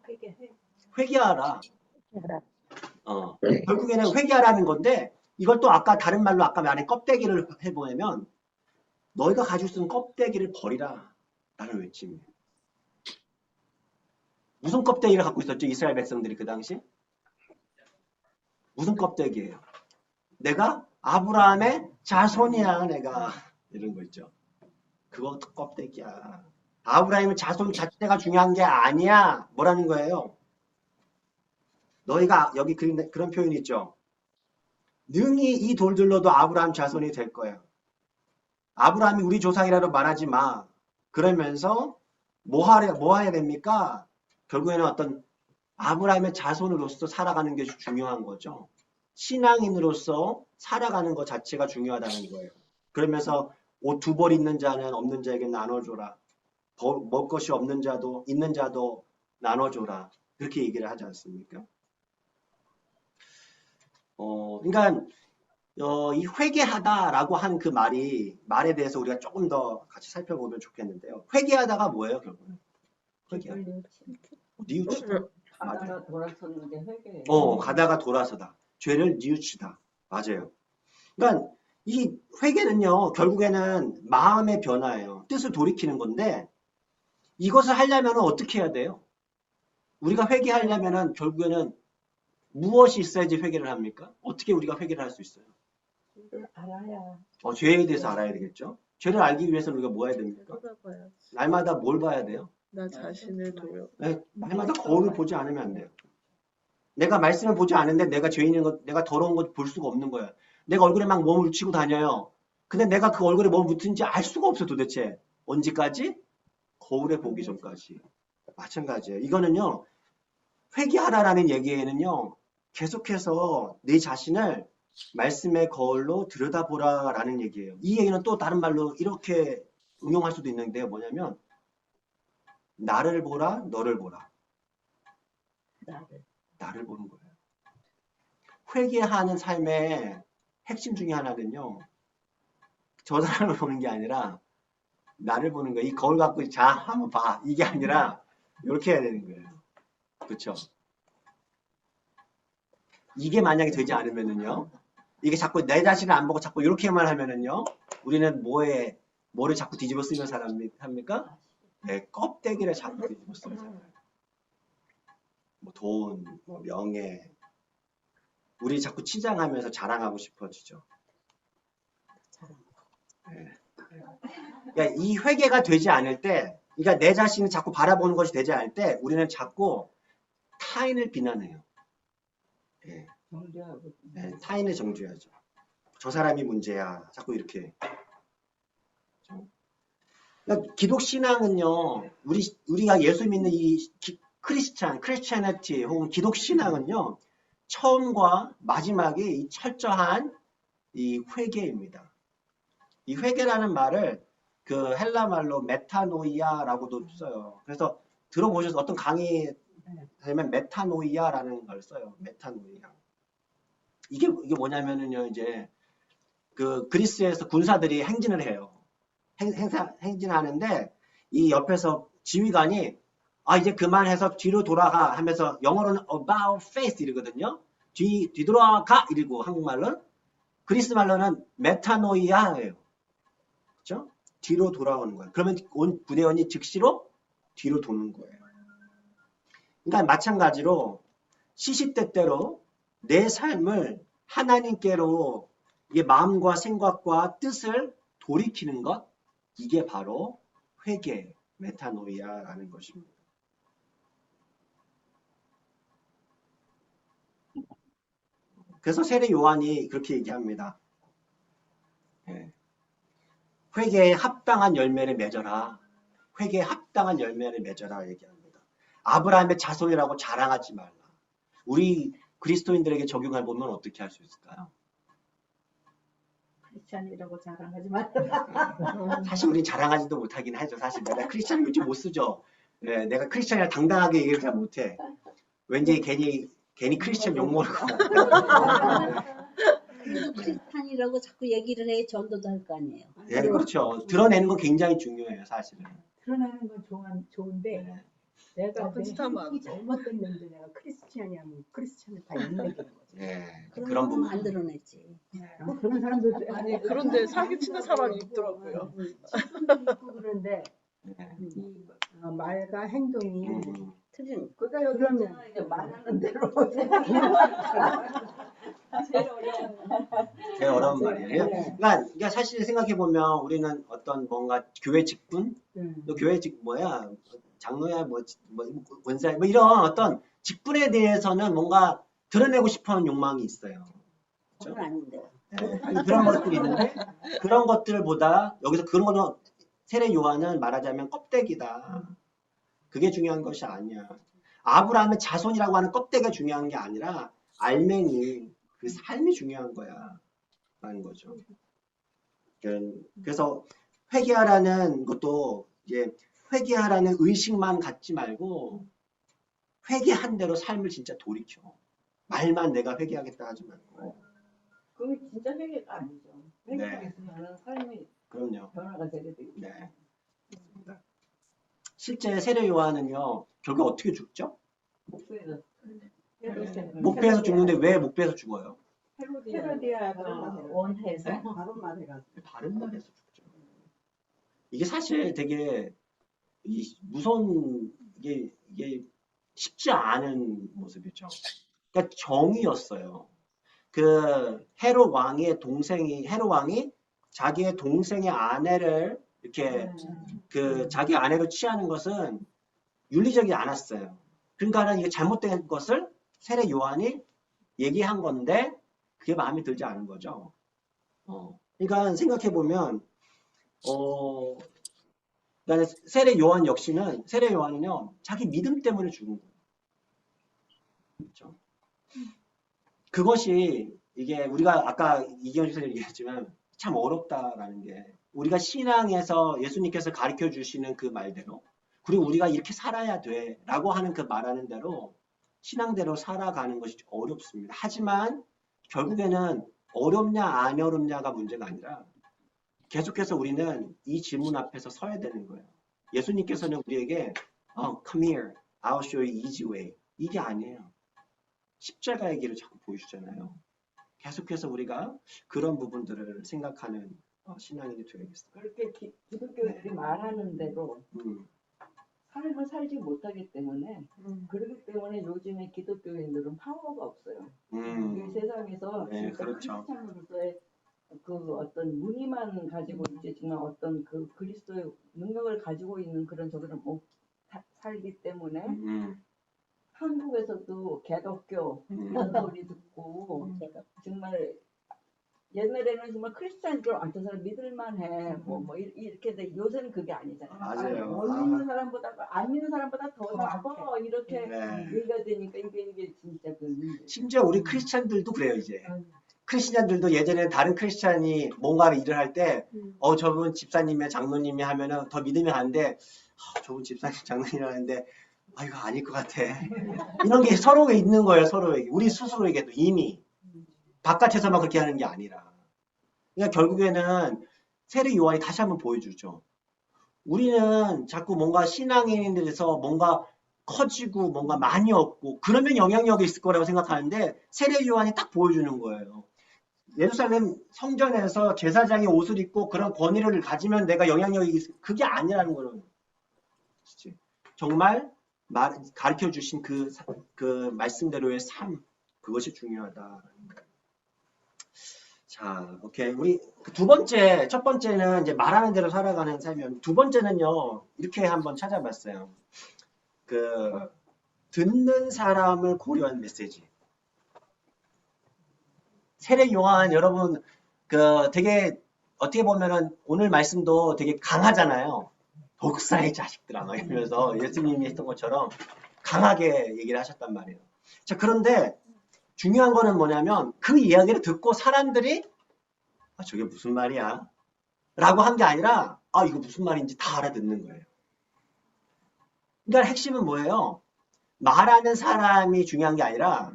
회개하라. 결국에는 회개하라는 건데 이걸 또 아까 다른 말로 아까 말한 껍데기를 해보면 너희가 가지고 있는 껍데기를 버리라 라는 외침이에요. 무슨 껍데기를 갖고 있었죠? 이스라엘 백성들이 그 당시? 무슨 껍데기예요? 내가 아브라함의 자손이야 내가. 이런 거 있죠. 그것도 껍데기야. 아브라함의 자손 자체가 중요한 게 아니야. 뭐라는 거예요? 너희가 여기 그런 표현이 있죠. 능히 이 돌들로도 아브라함 자손이 될 거야. 아브라함이 우리 조상이라도 말하지 마. 그러면서 뭐 해야 됩니까? 결국에는 어떤 아브라함의 자손으로서 살아가는 게 중요한 거죠. 신앙인으로서 살아가는 것 자체가 중요하다는 거예요. 그러면서 옷 2벌 있는 자는 없는 자에게 나눠줘라. 먹을 것이 없는 자도 있는 자도 나눠줘라. 그렇게 얘기를 하지 않습니까? 그러니까 이 회개하다라고 한 그 말에 대해서 우리가 조금 더 같이 살펴보면 좋겠는데요. 회개하다가 뭐예요, 결국은? 회개하다. 뉘우치다. 가다가 돌아섰는데 회개. 가다가 돌아서다. 죄를 뉘우치다. 맞아요. 그러니까 이 회개는요, 결국에는 마음의 변화예요. 뜻을 돌이키는 건데, 이것을 하려면 어떻게 해야 돼요? 우리가 회개하려면 결국에는 무엇이 있어야지 회개를 합니까? 어떻게 우리가 회개를 할 수 있어요? 알아야. 죄에 대해서 알아야 되겠죠? 죄를 알기 위해서는 우리가 뭐 해야 됩니까? 돌아봐야지. 날마다 뭘 봐야 돼요? 나 자신을 돌려. 네, 날마다 거울을 보지 않으면 안 돼요. 내가 말씀을 보지 않는데 내가 죄 있는 것, 내가 더러운 것 볼 수가 없는 거야. 내가 얼굴에 막 몸을 묻히고 다녀요. 근데 내가 그 얼굴에 뭘 묻힌지 알 수가 없어 도대체. 언제까지? 거울에 보기 전까지. 마찬가지예요. 이거는요. 회개하라라는 얘기에는요. 계속해서 내 자신을 말씀의 거울로 들여다보라라는 얘기예요. 이 얘기는 또 다른 말로 이렇게 응용할 수도 있는데요. 뭐냐면 나를 보라, 너를 보라. 나를 보는 거예요. 회개하는 삶의 핵심 중에 하나는요. 저 사람을 보는 게 아니라 나를 보는 거예요. 이 거울 갖고 자 한번 봐. 이게 아니라 이렇게 해야 되는 거예요. 그렇죠? 이게 만약에 되지 않으면은요. 이게 자꾸 내 자신을 안 보고 자꾸 이렇게만 하면은요. 우리는 뭐를 자꾸 뒤집어 쓰는 사람이 합니까? 네, 껍데기를 자꾸 뒤집어 쓰는 사람. 뭐 돈, 뭐 명예. 우리 자꾸 치장하면서 자랑하고 싶어지죠. 네. 그러니까 이 회개가 되지 않을 때, 그러니까 내 자신을 자꾸 바라보는 것이 되지 않을 때, 우리는 자꾸 타인을 비난해요. 네. 정죄하고. 네, 타인을 정죄하죠. 저 사람이 문제야. 자꾸 이렇게. 그러니까 기독 신앙은요, 우리가 예수 믿는 이 크리스찬리티 혹은 기독 신앙은요, 처음과 마지막이 이 철저한 이 회개입니다. 이 회개라는 말을 그 헬라 말로 메타노이아라고도 써요. 그래서 들어보셔서 어떤 강의 되면 메타노이아라는 걸 써요. 메타노이아. 이게 뭐냐면은요, 이제 그 그리스에서 군사들이 행진을 해요. 행진하는데 이 옆에서 지휘관이 이제 그만해서 뒤로 돌아가 하면서 영어로는 about face 이러거든요. 뒤돌아가 이러고 한국말로는 그리스 말로는 메타노이아예요. 그렇죠? 뒤로 돌아오는 거예요. 그러면 온 부대원이 즉시로 뒤로 도는 거예요. 그러니까 마찬가지로 시시때때로 내 삶을 하나님께로 이게 마음과 생각과 뜻을 돌이키는 것, 이게 바로 회개, 메타노이아라는 것입니다. 그래서 세례 요한이 그렇게 얘기합니다. 네. 회개에 합당한 열매를 맺어라. 회개에 합당한 열매를 맺어라 얘기합니다. 아브라함의 자손이라고 자랑하지 말라. 우리 그리스도인들에게 적용해 보면 어떻게 할 수 있을까요? 크리스찬이라고 자랑하지 말라. 사실 우린 자랑하지도 못하긴 하죠. 사실 내가 크리스찬 요즘 못 쓰죠. 네, 내가 크리스찬이라 당당하게 얘기를 잘 못해. 왠지 괜히 크리스찬 욕먹을 것 같아. 그래도 크리스찬이라고 자꾸 얘기를 해 전도도 할 거 아니에요. 네, 그렇죠. 드러내는 건 굉장히 중요해요, 사실은. 드러나는 건 좋은데 네. 내가 나쁜 짓 하면 안 돼. 잘못됐는데 내가 크리스찬이면 크리스찬을 다 인내기는 거지. 네, 그런 그런 사람은 부분. 안 드러냈지. 그런 사람들도 아니 그런데 사기치는 사람이 있더라고요. 친구도 있고 그런데 네. 이 말과 행동이 틀린. 그러니까 여기 그러면- 있잖아, 이제 말하는 대로. 제일 어려운. 제일 어려운 말이에요. 네. 그러니까 사실 생각해 보면 우리는 어떤 뭔가 교회 직분, 또 교회 장로야 원사 이런 어떤 직분에 대해서는 뭔가 드러내고 싶어하는 욕망이 있어요. 그건 아닌데. 네, 아니, 그런 것들이 있는데 그런 것들보다 여기서 그런 거는 세례 요한은 말하자면 껍데기다. 그게 중요한 것이 아니야. 아브라함의 자손이라고 하는 껍데기가 중요한 게 아니라 알맹이 그 삶이 중요한 거야. 라는 거죠. 그래서 회개하라는 것도 이제 회개하라는 의식만 갖지 말고 회개한 대로 삶을 진짜 돌이켜. 말만 내가 회개하겠다 하지 말고. 그게 진짜 회개가 아니죠. 회개가 네. 있으면 삶이 그럼요. 변화가 되게 되죠. 네. 실제 세례 요한은요, 결국 어떻게 죽죠? 목표에서 목배에서 죽는데 왜 목배에서 죽어요? 헤로디아가 원해서 네? 다른 말 해가지고. 다른 말에서 죽죠. 이게 사실 되게 무서운 이게 쉽지 않은 모습이죠. 그러니까 정의였어요. 그 헤롯 왕이 자기의 동생의 아내를 이렇게 그 자기 아내로 취하는 것은 윤리적이지 않았어요. 그러니까는 이게 잘못된 것을 세례 요한이 얘기한 건데 그게 마음에 들지 않은 거죠. 그러니까 생각해 보면 그러니까 세례 요한은요 자기 믿음 때문에 죽은 거예요. 그렇죠? 그것이 이게 우리가 아까 이경주 선생님 얘기했지만 참 어렵다라는 게 우리가 신앙에서 예수님께서 가르쳐 주시는 그 말대로 그리고 우리가 이렇게 살아야 돼라고 하는 그 말하는 대로 신앙대로 살아가는 것이 어렵습니다. 하지만 결국에는 어렵냐 안 어렵냐가 문제가 아니라 계속해서 우리는 이 질문 앞에서 서야 되는 거예요. 예수님께서는 우리에게 come here, I'll show you easy way. 이게 아니에요. 십자가의 길을 자꾸 보여주잖아요. 계속해서 우리가 그런 부분들을 생각하는 신앙인이 되어야겠어요. 그렇게 기독교인들이 말하는 대로 삶을 살지 못하기 때문에 그렇기 때문에 요즘에 기독교인들은 파워가 없어요. 이 세상에서 네, 진짜 그렇죠. 크리스찬으로서의 그 어떤 무늬만 가지고 있지만 어떤 그 그리스도의 능력을 가지고 있는 그런 저들은 못 살기 때문에 한국에서도 개독교 이런 소리 듣고 정말 옛날에는 정말 크리스찬들 저 사람 믿을만해 뭐 이렇게 돼 요새는 그게 아니잖아요. 맞아요. 못 믿는 사람보다 안 믿는 사람보다 더 나빠 이렇게 네. 얘기가 되니까 이게 진짜 그 심지어 우리 크리스찬들도 그래요 이제. 크리스찬들도 예전에 다른 크리스찬이 뭔가를 일을 할 때 저분 집사님의 장로님이 하면은 더 믿으면 안 돼. 저분 집사님 장로님이 하는데 이거 아닐 것 같아. 이런 게 서로에 있는 거예요. 서로에게. 우리 스스로에게도 이미. 바깥에서만 그렇게 하는 게 아니라. 그러니까 결국에는 세례 요한이 다시 한번 보여주죠. 우리는 자꾸 뭔가 신앙인에 대해서 뭔가 커지고 뭔가 많이 얻고 그러면 영향력이 있을 거라고 생각하는데 세례 요한이 딱 보여주는 거예요. 예루살렘 성전에서 제사장이 옷을 입고 그런 권위를 가지면 내가 영향력이 있을 그게 아니라는 거는 정말 가르쳐 주신 그 말씀대로의 삶 그것이 중요하다. 자, 오케이. 우리 두 번째, 첫 번째는 이제 말하는 대로 살아가는 삶이었는데 두 번째는요 이렇게 한번 찾아봤어요. 듣는 사람을 고려한 메시지. 세례 요한 여러분 되게 어떻게 보면은 오늘 말씀도 되게 강하잖아요. 독사의 자식들아 막 이러면서 예수님이 했던 것처럼 강하게 얘기를 하셨단 말이에요. 자, 그런데 중요한 거는 뭐냐면 그 이야기를 듣고 사람들이 저게 무슨 말이야? 라고 한 게 아니라 이거 무슨 말인지 다 알아듣는 거예요. 그러니까 핵심은 뭐예요? 말하는 사람이 중요한 게 아니라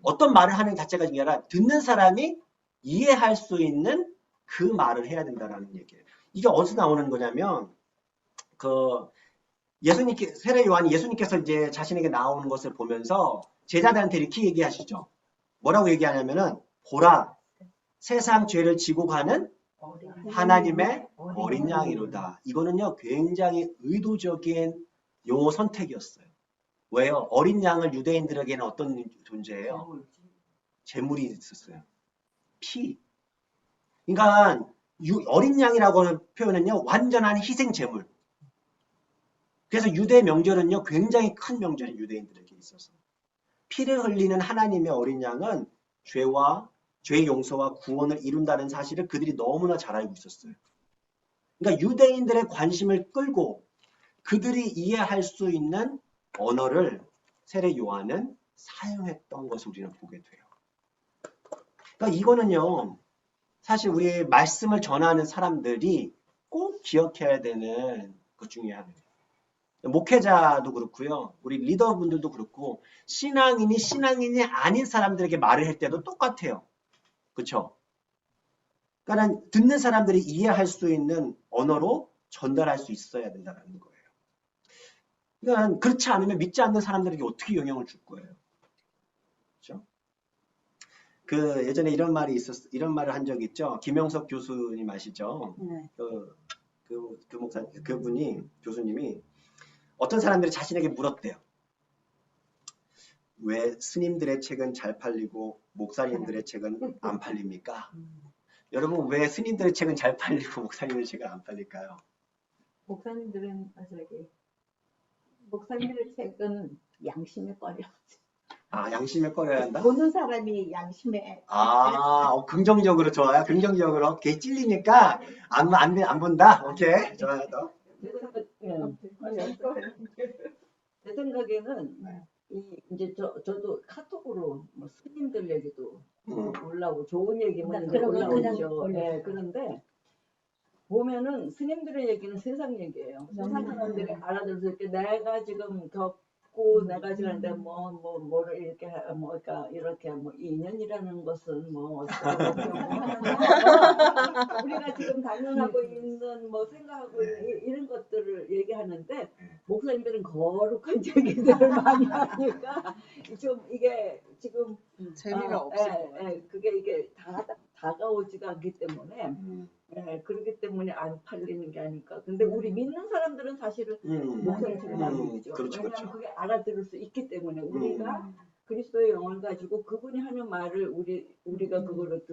어떤 말을 하는 자체가 중요한 게 아니라 듣는 사람이 이해할 수 있는 그 말을 해야 된다는 얘기예요. 이게 어디서 나오는 거냐면 세례 요한이 예수님께서 이제 자신에게 나오는 것을 보면서 제자들한테 이렇게 얘기하시죠. 뭐라고 얘기하냐면은 보라 세상 죄를 지고 가는 하나님의 어린 양이로다. 이거는요 굉장히 의도적인 용어 선택이었어요. 왜요? 어린 양을 유대인들에게는 어떤 존재예요? 제물이 있었어요. 피. 그러니까 어린 양이라고 하는 표현은요 완전한 희생 제물. 그래서 유대 명절은요 굉장히 큰 명절이 유대인들에게 있어서 피를 흘리는 하나님의 어린 양은 죄와 죄의 용서와 구원을 이룬다는 사실을 그들이 너무나 잘 알고 있었어요. 그러니까 유대인들의 관심을 끌고 그들이 이해할 수 있는 언어를 세례 요한은 사용했던 것을 우리는 보게 돼요. 그러니까 이거는요, 사실 우리 말씀을 전하는 사람들이 꼭 기억해야 되는 것 중에 하나예요. 목회자도 그렇고요, 우리 리더분들도 그렇고, 신앙인이 아닌 사람들에게 말을 할 때도 똑같아요. 그렇죠? 그러니까 듣는 사람들이 이해할 수 있는 언어로 전달할 수 있어야 된다는 거예요. 그러니까 그렇지 않으면 믿지 않는 사람들에게 어떻게 영향을 줄 거예요? 그렇죠? 그 예전에 이런 말을 한 적이 있죠. 김영석 교수님 아시죠? 네. 교수님이 어떤 사람들이 자신에게 물었대요. 왜 스님들의 책은 잘 팔리고 목사님들의 책은 안 팔립니까? 여러분, 왜 스님들의 책은 잘 팔리고 목사님들의 책은 안 팔릴까요? 목사님들은 목사님들의 책은 양심에 꺼려. 아, 양심에 꺼려야 한다? 보는 사람이 양심에. 긍정적으로 좋아요. 긍정적으로. 걔 찔리니까 안 본다. 오케이. 좋아요. 또. 제 생각에는 이제 저도 카톡으로 뭐 스님들 얘기도 올라오고 좋은 얘기만 이제 그런 거 그냥 올라오죠. 네, 그런데 보면은 스님들의 얘기는 세상 얘기예요. 세상 사람들이 알아들을 때 내가 지금 겪고 내가 지금 하는데 뭐를 이렇게 그러니까 이렇게 뭐 인연이라는 것은 뭐 우리가 지금 당연하고 있는 뭐 생각하고 이런 것들을 얘기하는데 목사님들은 거룩한 얘기들을 많이 하니까 좀 이게 지금 재미가 없어. 그게 이게 다가오지가 않기 때문에 그렇기 때문에 안 팔리는 게 아닐까. 근데 우리 믿는 사람들은 사실은 목사님처럼 많이 믿죠. 그렇죠, 왜냐하면 그렇죠. 그게 알아들을 수 있기 때문에 우리가 그리스도의 영을 가지고 그분이 하는 말을 우리가 그거를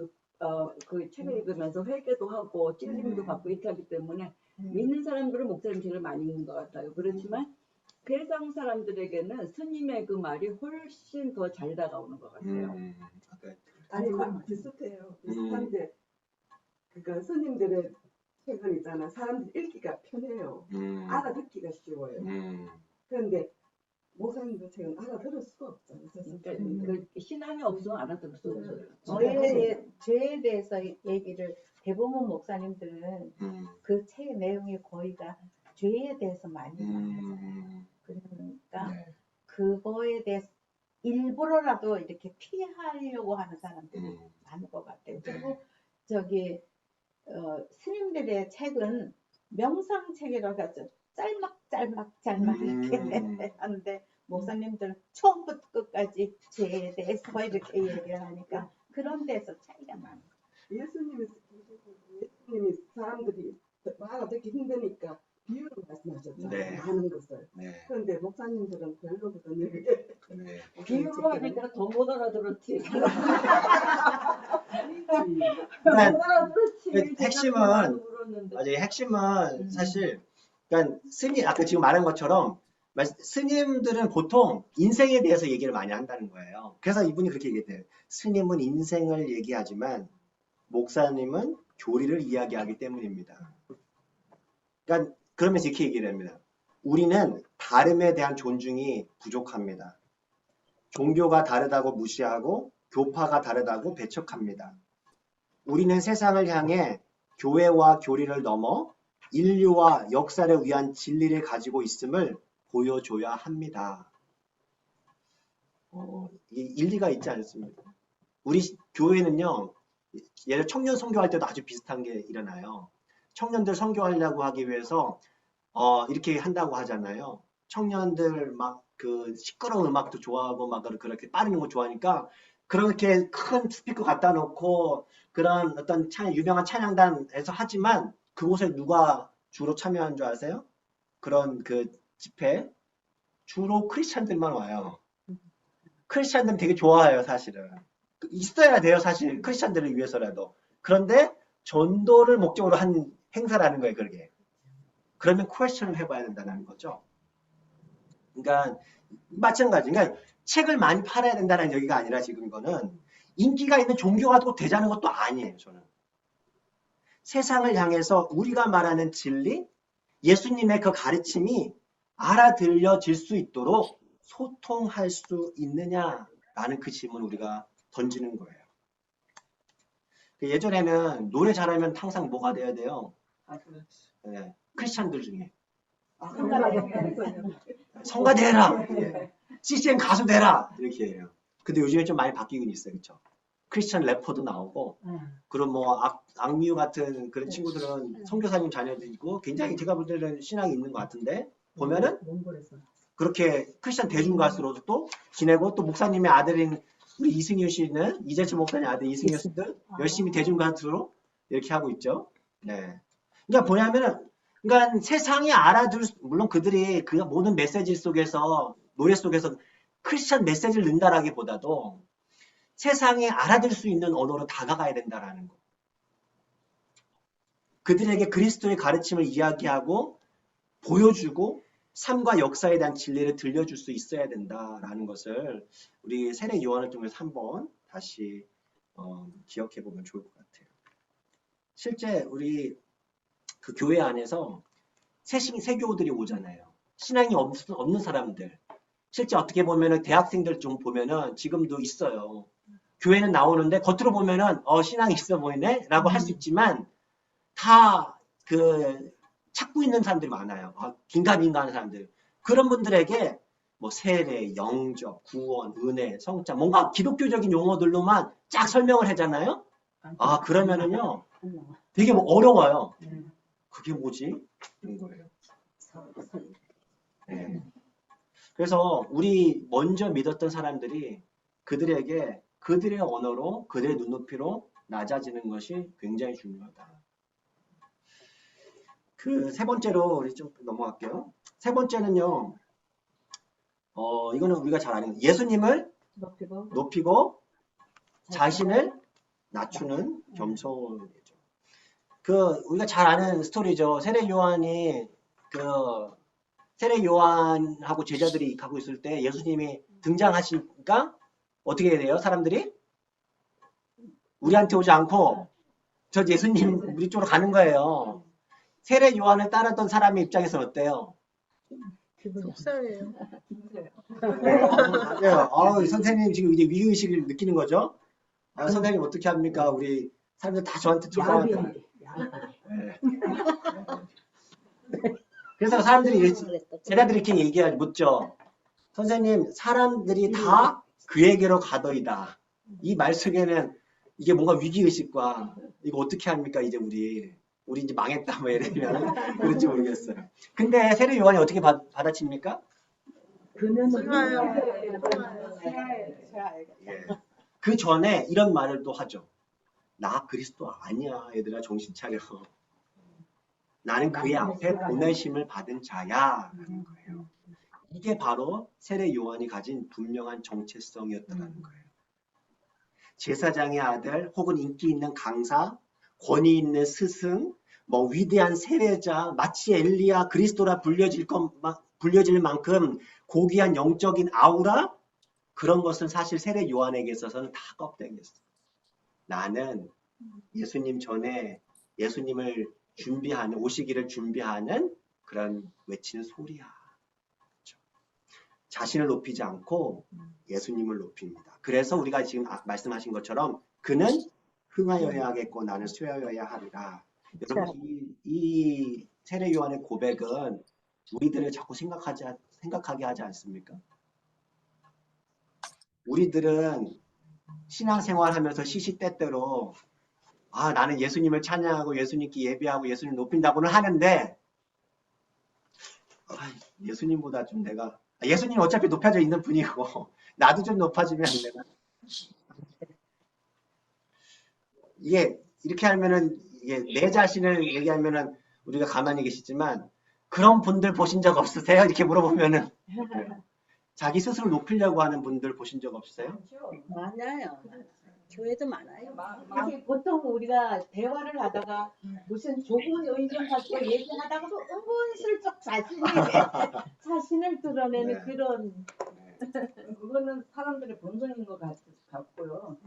그 책을 읽으면서 회개도 하고 찔림도 받고 이렇게 하기 때문에 믿는 사람들은 목사님 책을 많이 읽는 것 같아요. 그렇지만 세상 사람들에게는 스님의 그 말이 훨씬 더 잘 다가오는 것 같아요. 아니 비슷해요. 비슷한데 그러니까 스님들의 책은 있잖아. 사람들 읽기가 편해요. 알아듣기가 쉬워요. 그런데 목사님들 책은 알아들을 수가 없잖아요. 그러니까 그 신앙이 없으면 알아들을 수 없어요. 죄에 대해서 얘기를 대부분 목사님들은 그 책의 내용이 거의가 죄에 대해서 많이 나와요. 그러니까 그거에 대해서 일부러라도 이렇게 피하려고 하는 사람들이 많은 것 같아요. 그리고 스님들의 책은 명상책이라고 하죠. 짤막 이렇게 하는데 목사님들은 처음부터 끝까지 죄에 대해서 이렇게 얘기를 하니까 그런 데서 차이가 많아요. 예수님이 사람들이 알아듣기 힘드니까 비유로 말씀하셨잖아요. 많은 것을. 그런데 목사님들은 별로거든요. 비유로 하니까 더 못 알아들었지. 핵심은 사실 그러니까 아까 지금 말한 것처럼 스님들은 보통 인생에 대해서 얘기를 많이 한다는 거예요. 그래서 이분이 그렇게 얘기했대요. 스님은 인생을 얘기하지만 목사님은 교리를 이야기하기 때문입니다. 그러니까 그러면서 이렇게 얘기를 합니다. 우리는 다름에 대한 존중이 부족합니다. 종교가 다르다고 무시하고 교파가 다르다고 배척합니다. 우리는 세상을 향해 교회와 교리를 넘어 인류와 역사를 위한 진리를 가지고 있음을 보여줘야 합니다. 일리가 있지 않습니까? 우리 교회는요, 예를 청년 선교할 때도 아주 비슷한 게 일어나요. 청년들 선교하려고 하기 위해서 이렇게 한다고 하잖아요. 청년들 막 그 시끄러운 음악도 좋아하고 막 그렇게 빠르는 거 좋아하니까 그렇게 큰 스피커 갖다 놓고 그런 어떤 유명한 찬양단에서 하지만 그곳에 누가 주로 참여한 줄 아세요? 그런 그 집회 주로 크리스찬들만 와요. 크리스찬들은 되게 좋아해요, 사실은. 있어야 돼요, 사실. 크리스찬들을 위해서라도. 그런데 전도를 목적으로 한 행사라는 거예요, 그게. 그러면 퀘스천을 해봐야 된다는 거죠. 그러니까 마찬가지. 그러니까 책을 많이 팔아야 된다는 얘기가 아니라 지금 이거는 인기가 있는 종교가 꼭 되자는 것도 아니에요. 저는 세상을 향해서 우리가 말하는 진리, 예수님의 그 가르침이 알아들려질 수 있도록 소통할 수 있느냐라는 그 질문을 우리가 던지는 거예요. 예전에는 노래 잘하면 항상 뭐가 돼야 돼요? 네, 크리스찬들 중에 성가 되라, CCM 가수 되라 이렇게 해요. 근데 요즘에 좀 많이 바뀌긴 있어요, 그렇죠? 크리스찬 래퍼도 나오고, 그런 뭐 악뮤 같은 그런 친구들은 선교사님 자녀들이고 굉장히 제가 볼 때는 신앙이 있는 것 같은데 보면은 그렇게 크리스찬 대중 가수로도 또 지내고 또 목사님의 아들인 우리 이승효 씨는 이재철 목사님 아들 이승효 씨도 열심히 대중 가수로 이렇게 하고 있죠. 네. 그러니까 뭐냐면은 그러니까 세상이 물론 그들이 그 모든 메시지 속에서 노래 속에서 크리스찬 메시지를 넣는다라기보다도 세상에 알아들 수 있는 언어로 다가가야 된다라는 거. 그들에게 그리스도의 가르침을 이야기하고 보여주고 삶과 역사에 대한 진리를 들려줄 수 있어야 된다라는 것을 우리 세례 요한을 통해서 한번 다시 기억해 보면 좋을 것 같아요. 실제 우리 그 교회 안에서 세교들이 오잖아요. 신앙이 없는 사람들. 실제 어떻게 보면은 대학생들 좀 보면은 지금도 있어요. 교회는 나오는데 겉으로 보면은 신앙이 있어 보이네 라고 할 수 있지만 다 찾고 있는 사람들이 많아요. 긴가민가하는 사람들. 그런 분들에게 뭐 세례, 영접, 구원, 은혜, 성자 뭔가 기독교적인 용어들로만 쫙 설명을 하잖아요. 그러면은요 되게 어려워요. 그게 뭐지? 이런 거예요. 네. 그래서 우리 먼저 믿었던 사람들이 그들에게 그들의 언어로 그들의 눈높이로 낮아지는 것이 굉장히 중요하다. 그 세 번째로 우리 좀 넘어갈게요. 세 번째는요. 이거는 우리가 잘 아는 예수님을 높이고 자신을 낮추는 겸손이죠. 우리가 잘 아는 스토리죠. 세례 요한하고 제자들이 가고 있을 때 예수님이 등장하시니까 어떻게 돼요? 사람들이 우리한테 오지 않고 저 예수님 우리 쪽으로 가는 거예요. 세례 요한을 따랐던 사람의 입장에서는 어때요? 속상해요. 맞아요. 선생님 지금 이제 위기의식을 느끼는 거죠? 선생님 어떻게 합니까? 우리 사람들 다 저한테 쫓아왔다. 그래서 제자들이 이렇게 묻죠. 선생님, 사람들이 다 그에게로 가더이다. 이 말 속에는 이게 뭔가 위기의식과 이거 어떻게 합니까? 이제 우리 이제 망했다 뭐 예를 들면 그런지 모르겠어요. 근데 세례 요한이 어떻게 받아칩니까? 그 전에 이런 말을 또 하죠. 나 그리스도 아니야. 얘들아 정신 차려. 나는 그의 앞에 보내심을 받은 자야. 라는 거예요. 이게 바로 세례 요한이 가진 분명한 정체성이었다는 거예요. 제사장의 아들 혹은 인기 있는 강사, 권위 있는 스승, 뭐 위대한 세례자, 마치 엘리야 그리스도라 불려질 만큼 고귀한 영적인 아우라 그런 것은 사실 세례 요한에게 있어서는 다 껍데기였어요. 나는 예수님 전에 예수님을 오시기를 준비하는 그런 외치는 소리야. 그렇죠? 자신을 높이지 않고 예수님을 높입니다. 그래서 우리가 지금 말씀하신 것처럼 그는 흥하여야 하겠고 나는 쇠하여야 하리라. 여러분 이 세례 요한의 고백은 우리들을 자꾸 생각하게 하지 않습니까? 우리들은 신앙생활하면서 시시때때로 나는 예수님을 찬양하고 예수님께 예배하고 예수님 높인다고는 하는데 예수님보다 좀 내가 예수님 어차피 높여져 있는 분이고 나도 좀 높아지면 안 되나? 이게 이렇게 하면은 내 자신을 얘기하면은 우리가 가만히 계시지만 그런 분들 보신 적 없으세요? 이렇게 물어보면은 자기 스스로 높이려고 하는 분들 보신 적 없으세요? 많아요. 교회도 많아요. 보통 우리가 대화를 하다가 무슨 좋은 의견 가지고 얘기하다가도 은근슬쩍 자신을 드러내는 그런 그거는 사람들의 본성인 것 같고요.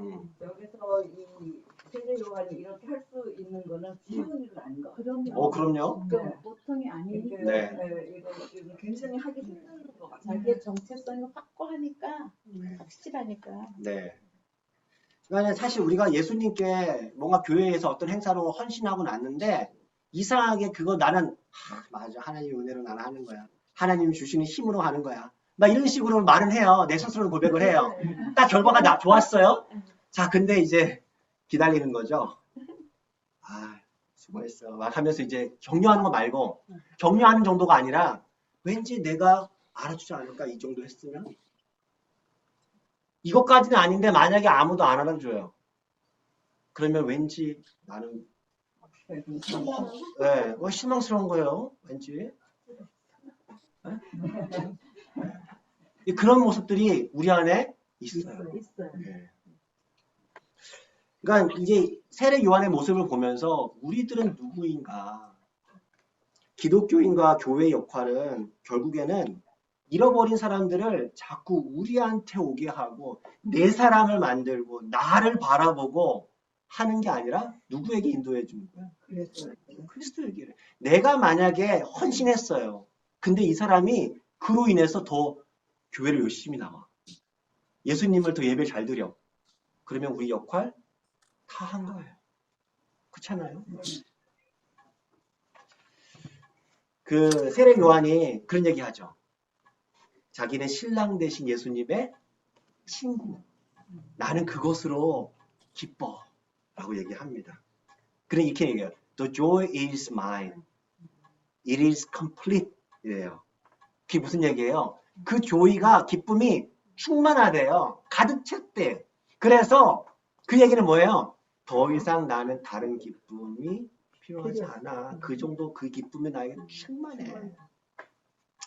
그럼요. 보통이 아니니까 네. 이거 굉장히 하기 힘든 것 같아요. 자기의 정체성이 확고하니까 확실하니까. 네. 그러니까 사실 우리가 예수님께 뭔가 교회에서 어떤 행사로 헌신하고 났는데 이상하게 그거 나는 맞아 하나님 은혜로 나는 하는 거야. 하나님 주시는 힘으로 하는 거야. 막 이런 식으로 말은 해요. 내 스스로 고백을 해요. 딱 결과가 좋았어요. 자, 근데 이제 기다리는 거죠. 수고했어. 막 하면서 이제 격려하는 거 말고 격려하는 정도가 아니라 왠지 내가 알아주지 않을까 이 정도 했으면 이것까지는 아닌데 만약에 아무도 안 알아줘요. 그러면 왠지 나는 네, 실망스러운 거예요. 왠지. 네? 그런 모습들이 우리 안에 있어요. 네. 그러니까 이제 세례 요한의 모습을 보면서 우리들은 누구인가? 기독교인과 교회의 역할은 결국에는 잃어버린 사람들을 자꾸 우리한테 오게 하고 내 사람을 만들고 나를 바라보고 하는 게 아니라 누구에게 인도해 주는 거야? 그리스도에게. 내가 만약에 헌신했어요. 근데 이 사람이 그로 인해서 더 교회를 열심히 나와. 예수님을 더 예배 잘 드려. 그러면 우리 역할 다 한 거예요. 그렇잖아요. 그 세례 요한이 그런 얘기 하죠. 자기는 신랑 되신 예수님의 친구. 나는 그것으로 기뻐. 라고 얘기합니다. 그래 이렇게 얘기해요. The joy is mine. It is complete. 이래요. 그게 무슨 얘기예요? 그 조이가 기쁨이 충만하대요. 가득 찼대. 그래서 그 얘기는 뭐예요? 더 이상 나는 다른 기쁨이 필요하지 않아. 그 정도 그 기쁨이 나에게 충만해.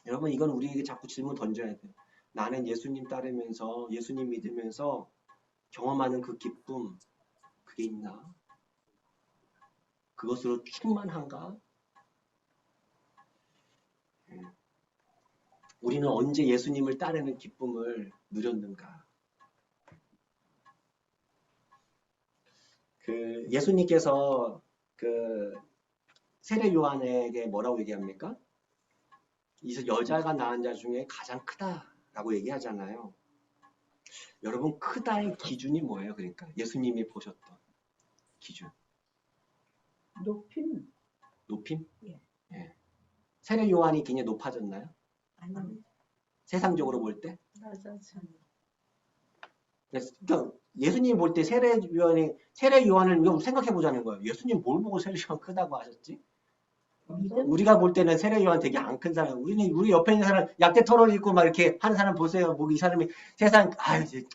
여러분 이건 우리에게 자꾸 질문 던져야 돼요. 나는 예수님 따르면서 예수님 믿으면서 경험하는 그 기쁨 그게 있나? 그것으로 충만한가? 우리는 언제 예수님을 따르는 기쁨을 누렸는가? 그 예수님께서 그 세례 요한에게 뭐라고 얘기합니까? 이 여자가 낳은 자 중에 가장 크다라고 얘기하잖아요. 여러분 크다의 기준이 뭐예요? 그러니까 예수님이 보셨던 기준. 높임. 높임? 예. 예. 세례 요한이 굉장히 높아졌나요? 아니. 세상적으로 볼 때? 맞아. 그러니까 예수님 볼 때 세례 요한을 생각해 보자는 거예요. 예수님 뭘 보고 세례 요한 크다고 하셨지? 우리가 볼 때는 세례 요한 되게 안 큰 사람. 우리 옆에 있는 사람 약대 털어 입고 막 이렇게 하는 사람 보세요. 뭐 이 사람이 세상 이제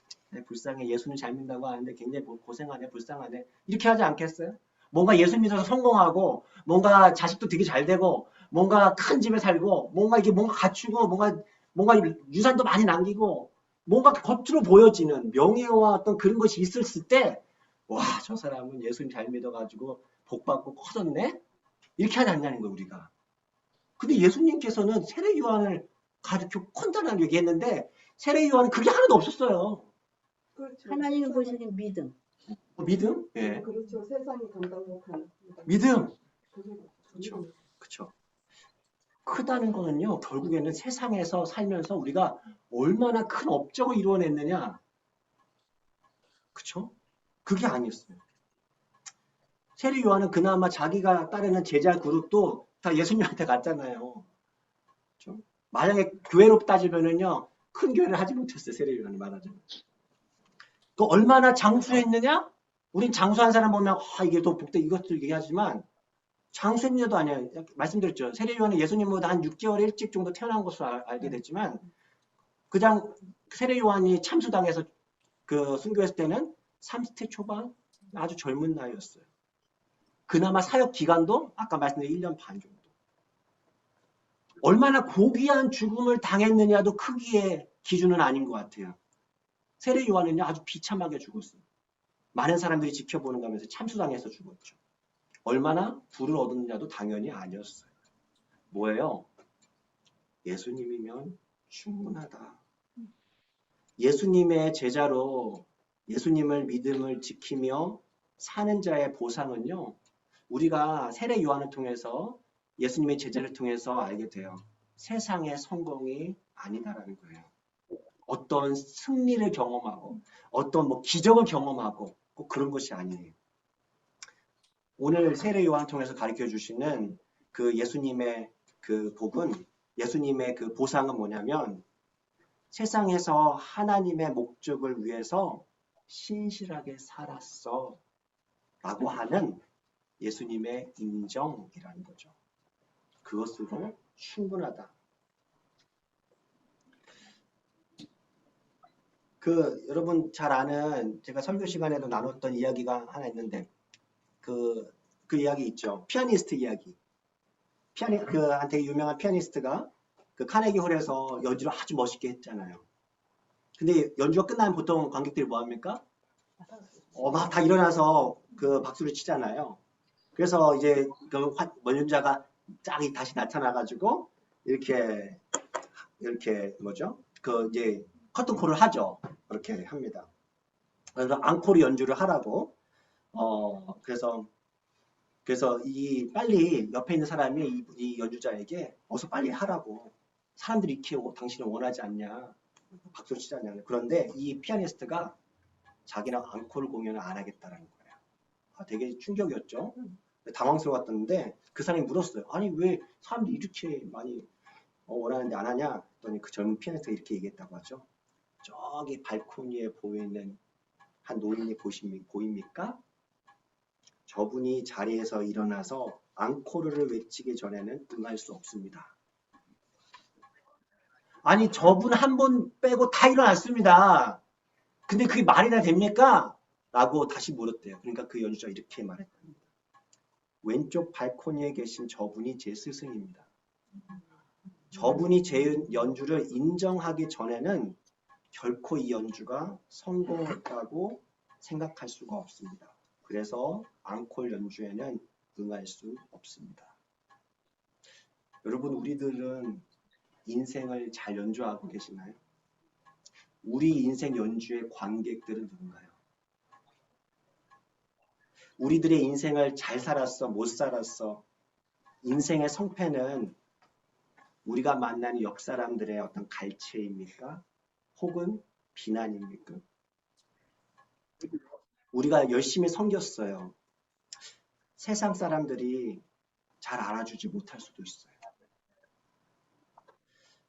불쌍해. 예수님 잘 믿는다고 하는데 굉장히 고생하네, 불쌍하네. 이렇게 하지 않겠어요? 뭔가 예수 믿어서 성공하고, 뭔가 자식도 되게 잘 되고, 뭔가 큰 집에 살고, 뭔가 갖추고, 뭔가 유산도 많이 남기고, 뭔가 겉으로 보여지는 명예와 어떤 그런 것이 있었을 때, 와, 저 사람은 예수님 잘 믿어가지고 복받고 커졌네? 이렇게 하지 않냐는 거예요, 우리가. 근데 예수님께서는 세례 요한을 가르쳐 콘다라고 얘기했는데, 세례 요한은 그게 하나도 없었어요. 그렇죠. 하나님이 보시는 믿음. 믿음? 예. 그렇죠. 세상이 감당 못하는 믿음. 그렇죠. 그렇죠. 크다는 거는요, 결국에는 세상에서 살면서 우리가 얼마나 큰 업적을 이루어냈느냐. 그쵸? 그게 아니었어요. 세례 요한은 그나마 자기가 따르는 제자 그룹도 다 예수님한테 갔잖아요. 그쵸? 만약에 교회로 따지면은요, 큰 교회를 하지 못했어요. 세례 요한이 말하자면. 또 얼마나 장수했느냐? 우린 장수한 사람 보면 이게 또 복대 이것도 얘기하지만 장수했느냐도 아니에요. 말씀드렸죠. 세례 요한은 예수님보다 한 6개월 일찍 정도 태어난 것으로 알게 됐지만 그냥 세례 요한이 참수당해서 그 순교했을 때는 30대 초반 아주 젊은 나이였어요. 그나마 사역 기간도 아까 말씀드린 1년 반 정도. 얼마나 고귀한 죽음을 당했느냐도 크기의 기준은 아닌 것 같아요. 세례 요한은요 아주 비참하게 죽었어요. 많은 사람들이 지켜보는 가면서 참수당해서 죽었죠. 얼마나 부를 얻었느냐도 당연히 아니었어요. 뭐예요? 예수님이면 충분하다. 예수님의 제자로 예수님을 믿음을 지키며 사는 자의 보상은요. 우리가 세례 요한을 통해서 예수님의 제자를 통해서 알게 돼요. 세상의 성공이 아니다라는 거예요. 어떤 승리를 경험하고 어떤 뭐 기적을 경험하고 꼭 그런 것이 아니에요. 오늘 세례 요한 통해서 가르쳐 주시는 그 예수님의 그 복은, 예수님의 그 보상은 뭐냐면 세상에서 하나님의 목적을 위해서 신실하게 살았어 라고 하는 예수님의 인정이라는 거죠. 그것으로 충분하다. 여러분 잘 아는 제가 설교 시간에도 나눴던 이야기가 하나 있는데 그 이야기 있죠. 피아니스트 이야기. 되게 유명한 피아니스트가 그 카네기 홀에서 연주를 아주 멋있게 했잖아요. 근데 연주가 끝나면 보통 관객들이 뭐 합니까? 막 다 일어나서 그 박수를 치잖아요. 그래서 이제 그 연주자가 쫙 다시 나타나가지고 이렇게 뭐죠? 그 이제 커튼콜을 하죠. 그렇게 합니다. 그래서 앙코르 연주를 하라고. 그래서 이 빨리 옆에 있는 사람이 이 연주자에게 어서 빨리 하라고. 사람들이 이렇게 당신을 원하지 않냐. 박수를 치지 않냐. 그런데 이 피아니스트가 자기랑 앙코르 공연을 안 하겠다라는 거예요. 되게 충격이었죠. 당황스러웠던데 그 사람이 물었어요. 아니 왜 사람들이 이렇게 많이 원하는데 안 하냐? 그랬더니 그 젊은 피아니스트가 이렇게 얘기했다고 하죠. 저기 발코니에 보이는 한 노인이 보입니까? 저분이 자리에서 일어나서 앙코르를 외치기 전에는 응할 수 없습니다. 아니 저분 한 분 빼고 다 일어났습니다. 근데 그게 말이나 됩니까? 라고 다시 물었대요. 그러니까 그 연주자가 이렇게 말했답니다. 왼쪽 발코니에 계신 저분이 제 스승입니다. 저분이 제 연주를 인정하기 전에는 결코 이 연주가 성공했다고 생각할 수가 없습니다. 그래서 앙콜 연주에는 응할 수 없습니다. 여러분 우리들은 인생을 잘 연주하고 계시나요? 우리 인생 연주의 관객들은 누군가요? 우리들의 인생을 잘 살았어, 못 살았어. 인생의 성패는 우리가 만나는 옆 사람들의 어떤 갈채입니까? 혹은 비난입니까? 우리가 열심히 섬겼어요. 세상 사람들이 잘 알아주지 못할 수도 있어요.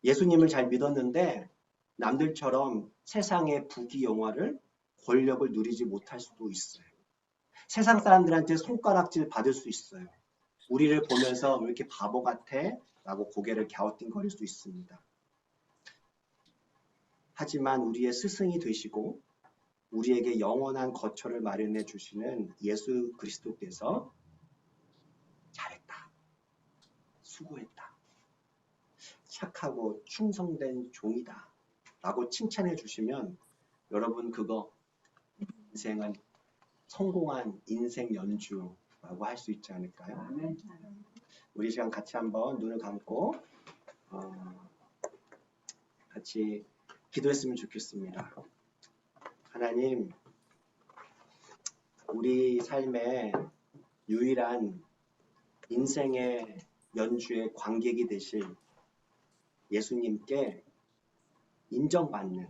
예수님을 잘 믿었는데 남들처럼 세상의 부귀영화를 권력을 누리지 못할 수도 있어요. 세상 사람들한테 손가락질 받을 수 있어요. 우리를 보면서 왜 이렇게 바보 같아? 라고 고개를 갸우뚱거릴 수 있습니다. 하지만 우리의 스승이 되시고 우리에게 영원한 거처를 마련해 주시는 예수 그리스도께서 잘했다. 수고했다. 착하고 충성된 종이다. 라고 칭찬해 주시면 여러분 그거 인생은 성공한 인생 연주라고 할 수 있지 않을까요? 우리 시간 같이 한번 눈을 감고 같이 기도했으면 좋겠습니다. 하나님, 우리 삶의 유일한 인생의 연주의 관객이 되실 예수님께 인정받는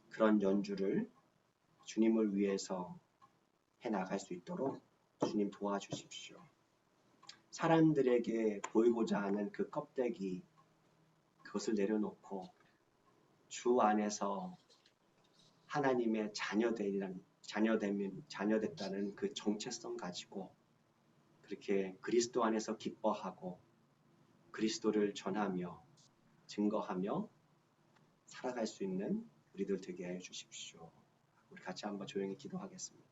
그런 연주를 주님을 위해서 해나갈 수 있도록 주님 도와주십시오. 사람들에게 보이고자 하는 그 껍데기, 그것을 내려놓고 주 안에서 하나님의 자녀됐다는 그 정체성 가지고 그렇게 그리스도 안에서 기뻐하고 그리스도를 전하며 증거하며 살아갈 수 있는 우리들 되게 해 주십시오. 우리 같이 한번 조용히 기도하겠습니다.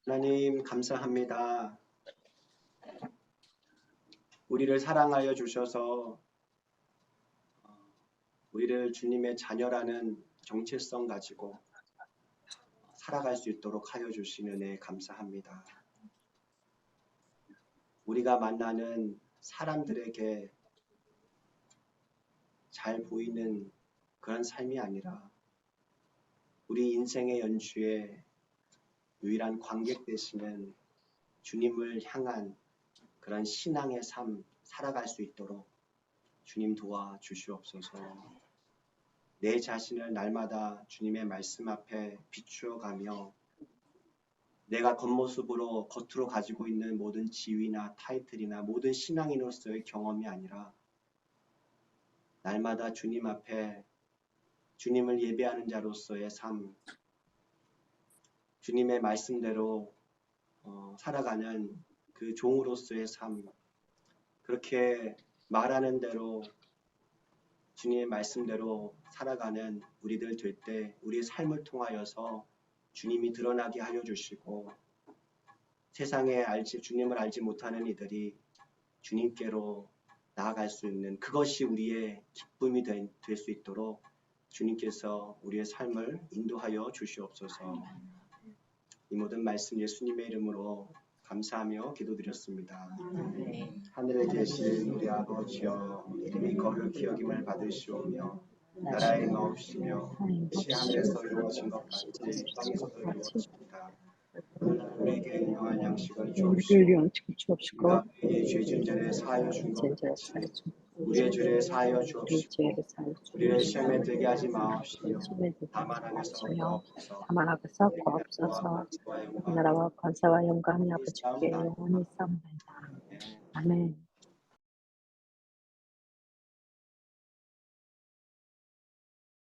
하나님 감사합니다. 우리를 사랑하여 주셔서 우리를 주님의 자녀라는 정체성 가지고 살아갈 수 있도록 하여 주시는 은혜 감사합니다. 우리가 만나는 사람들에게 잘 보이는 그런 삶이 아니라 우리 인생의 연주에 유일한 관객 되시는 주님을 향한 그런 신앙의 삶 살아갈 수 있도록 주님 도와주시옵소서. 내 자신을 날마다 주님의 말씀 앞에 비추어가며 내가 겉모습으로 겉으로 가지고 있는 모든 지위나 타이틀이나 모든 신앙인으로서의 경험이 아니라 날마다 주님 앞에 주님을 예배하는 자로서의 삶, 주님의 말씀대로 살아가는 그 종으로서의 삶, 그렇게 말하는 대로 주님의 말씀대로 살아가는 우리들 될 때 우리의 삶을 통하여서 주님이 드러나게 하여 주시고 세상에 주님을 알지 못하는 이들이 주님께로 나아갈 수 있는 그것이 우리의 기쁨이 될 수 있도록 주님께서 우리의 삶을 인도하여 주시옵소서. 이 모든 말씀 예수님의 이름으로 감사하며 기도드렸습니다. 하늘에 계신 우리 아버지여, 이름이 거룩히 여김을 받으시오며 나라의 임하옵시며 뜻이 하늘에서 이루어진 것 같이 땅에서도 이루어집니다. 우리에게 일용할 양식을 주옵시고 우리가 우리의 죄 지은 자를 사하여 준 것 같이 우리의 죄를 사하여 주옵시고 우리를 시험에 들게 하지 마옵시며 다만 악에서 구하옵소서. 나라와 권세와 영광이 아버지께 영원히 있사옵나이다. 아멘.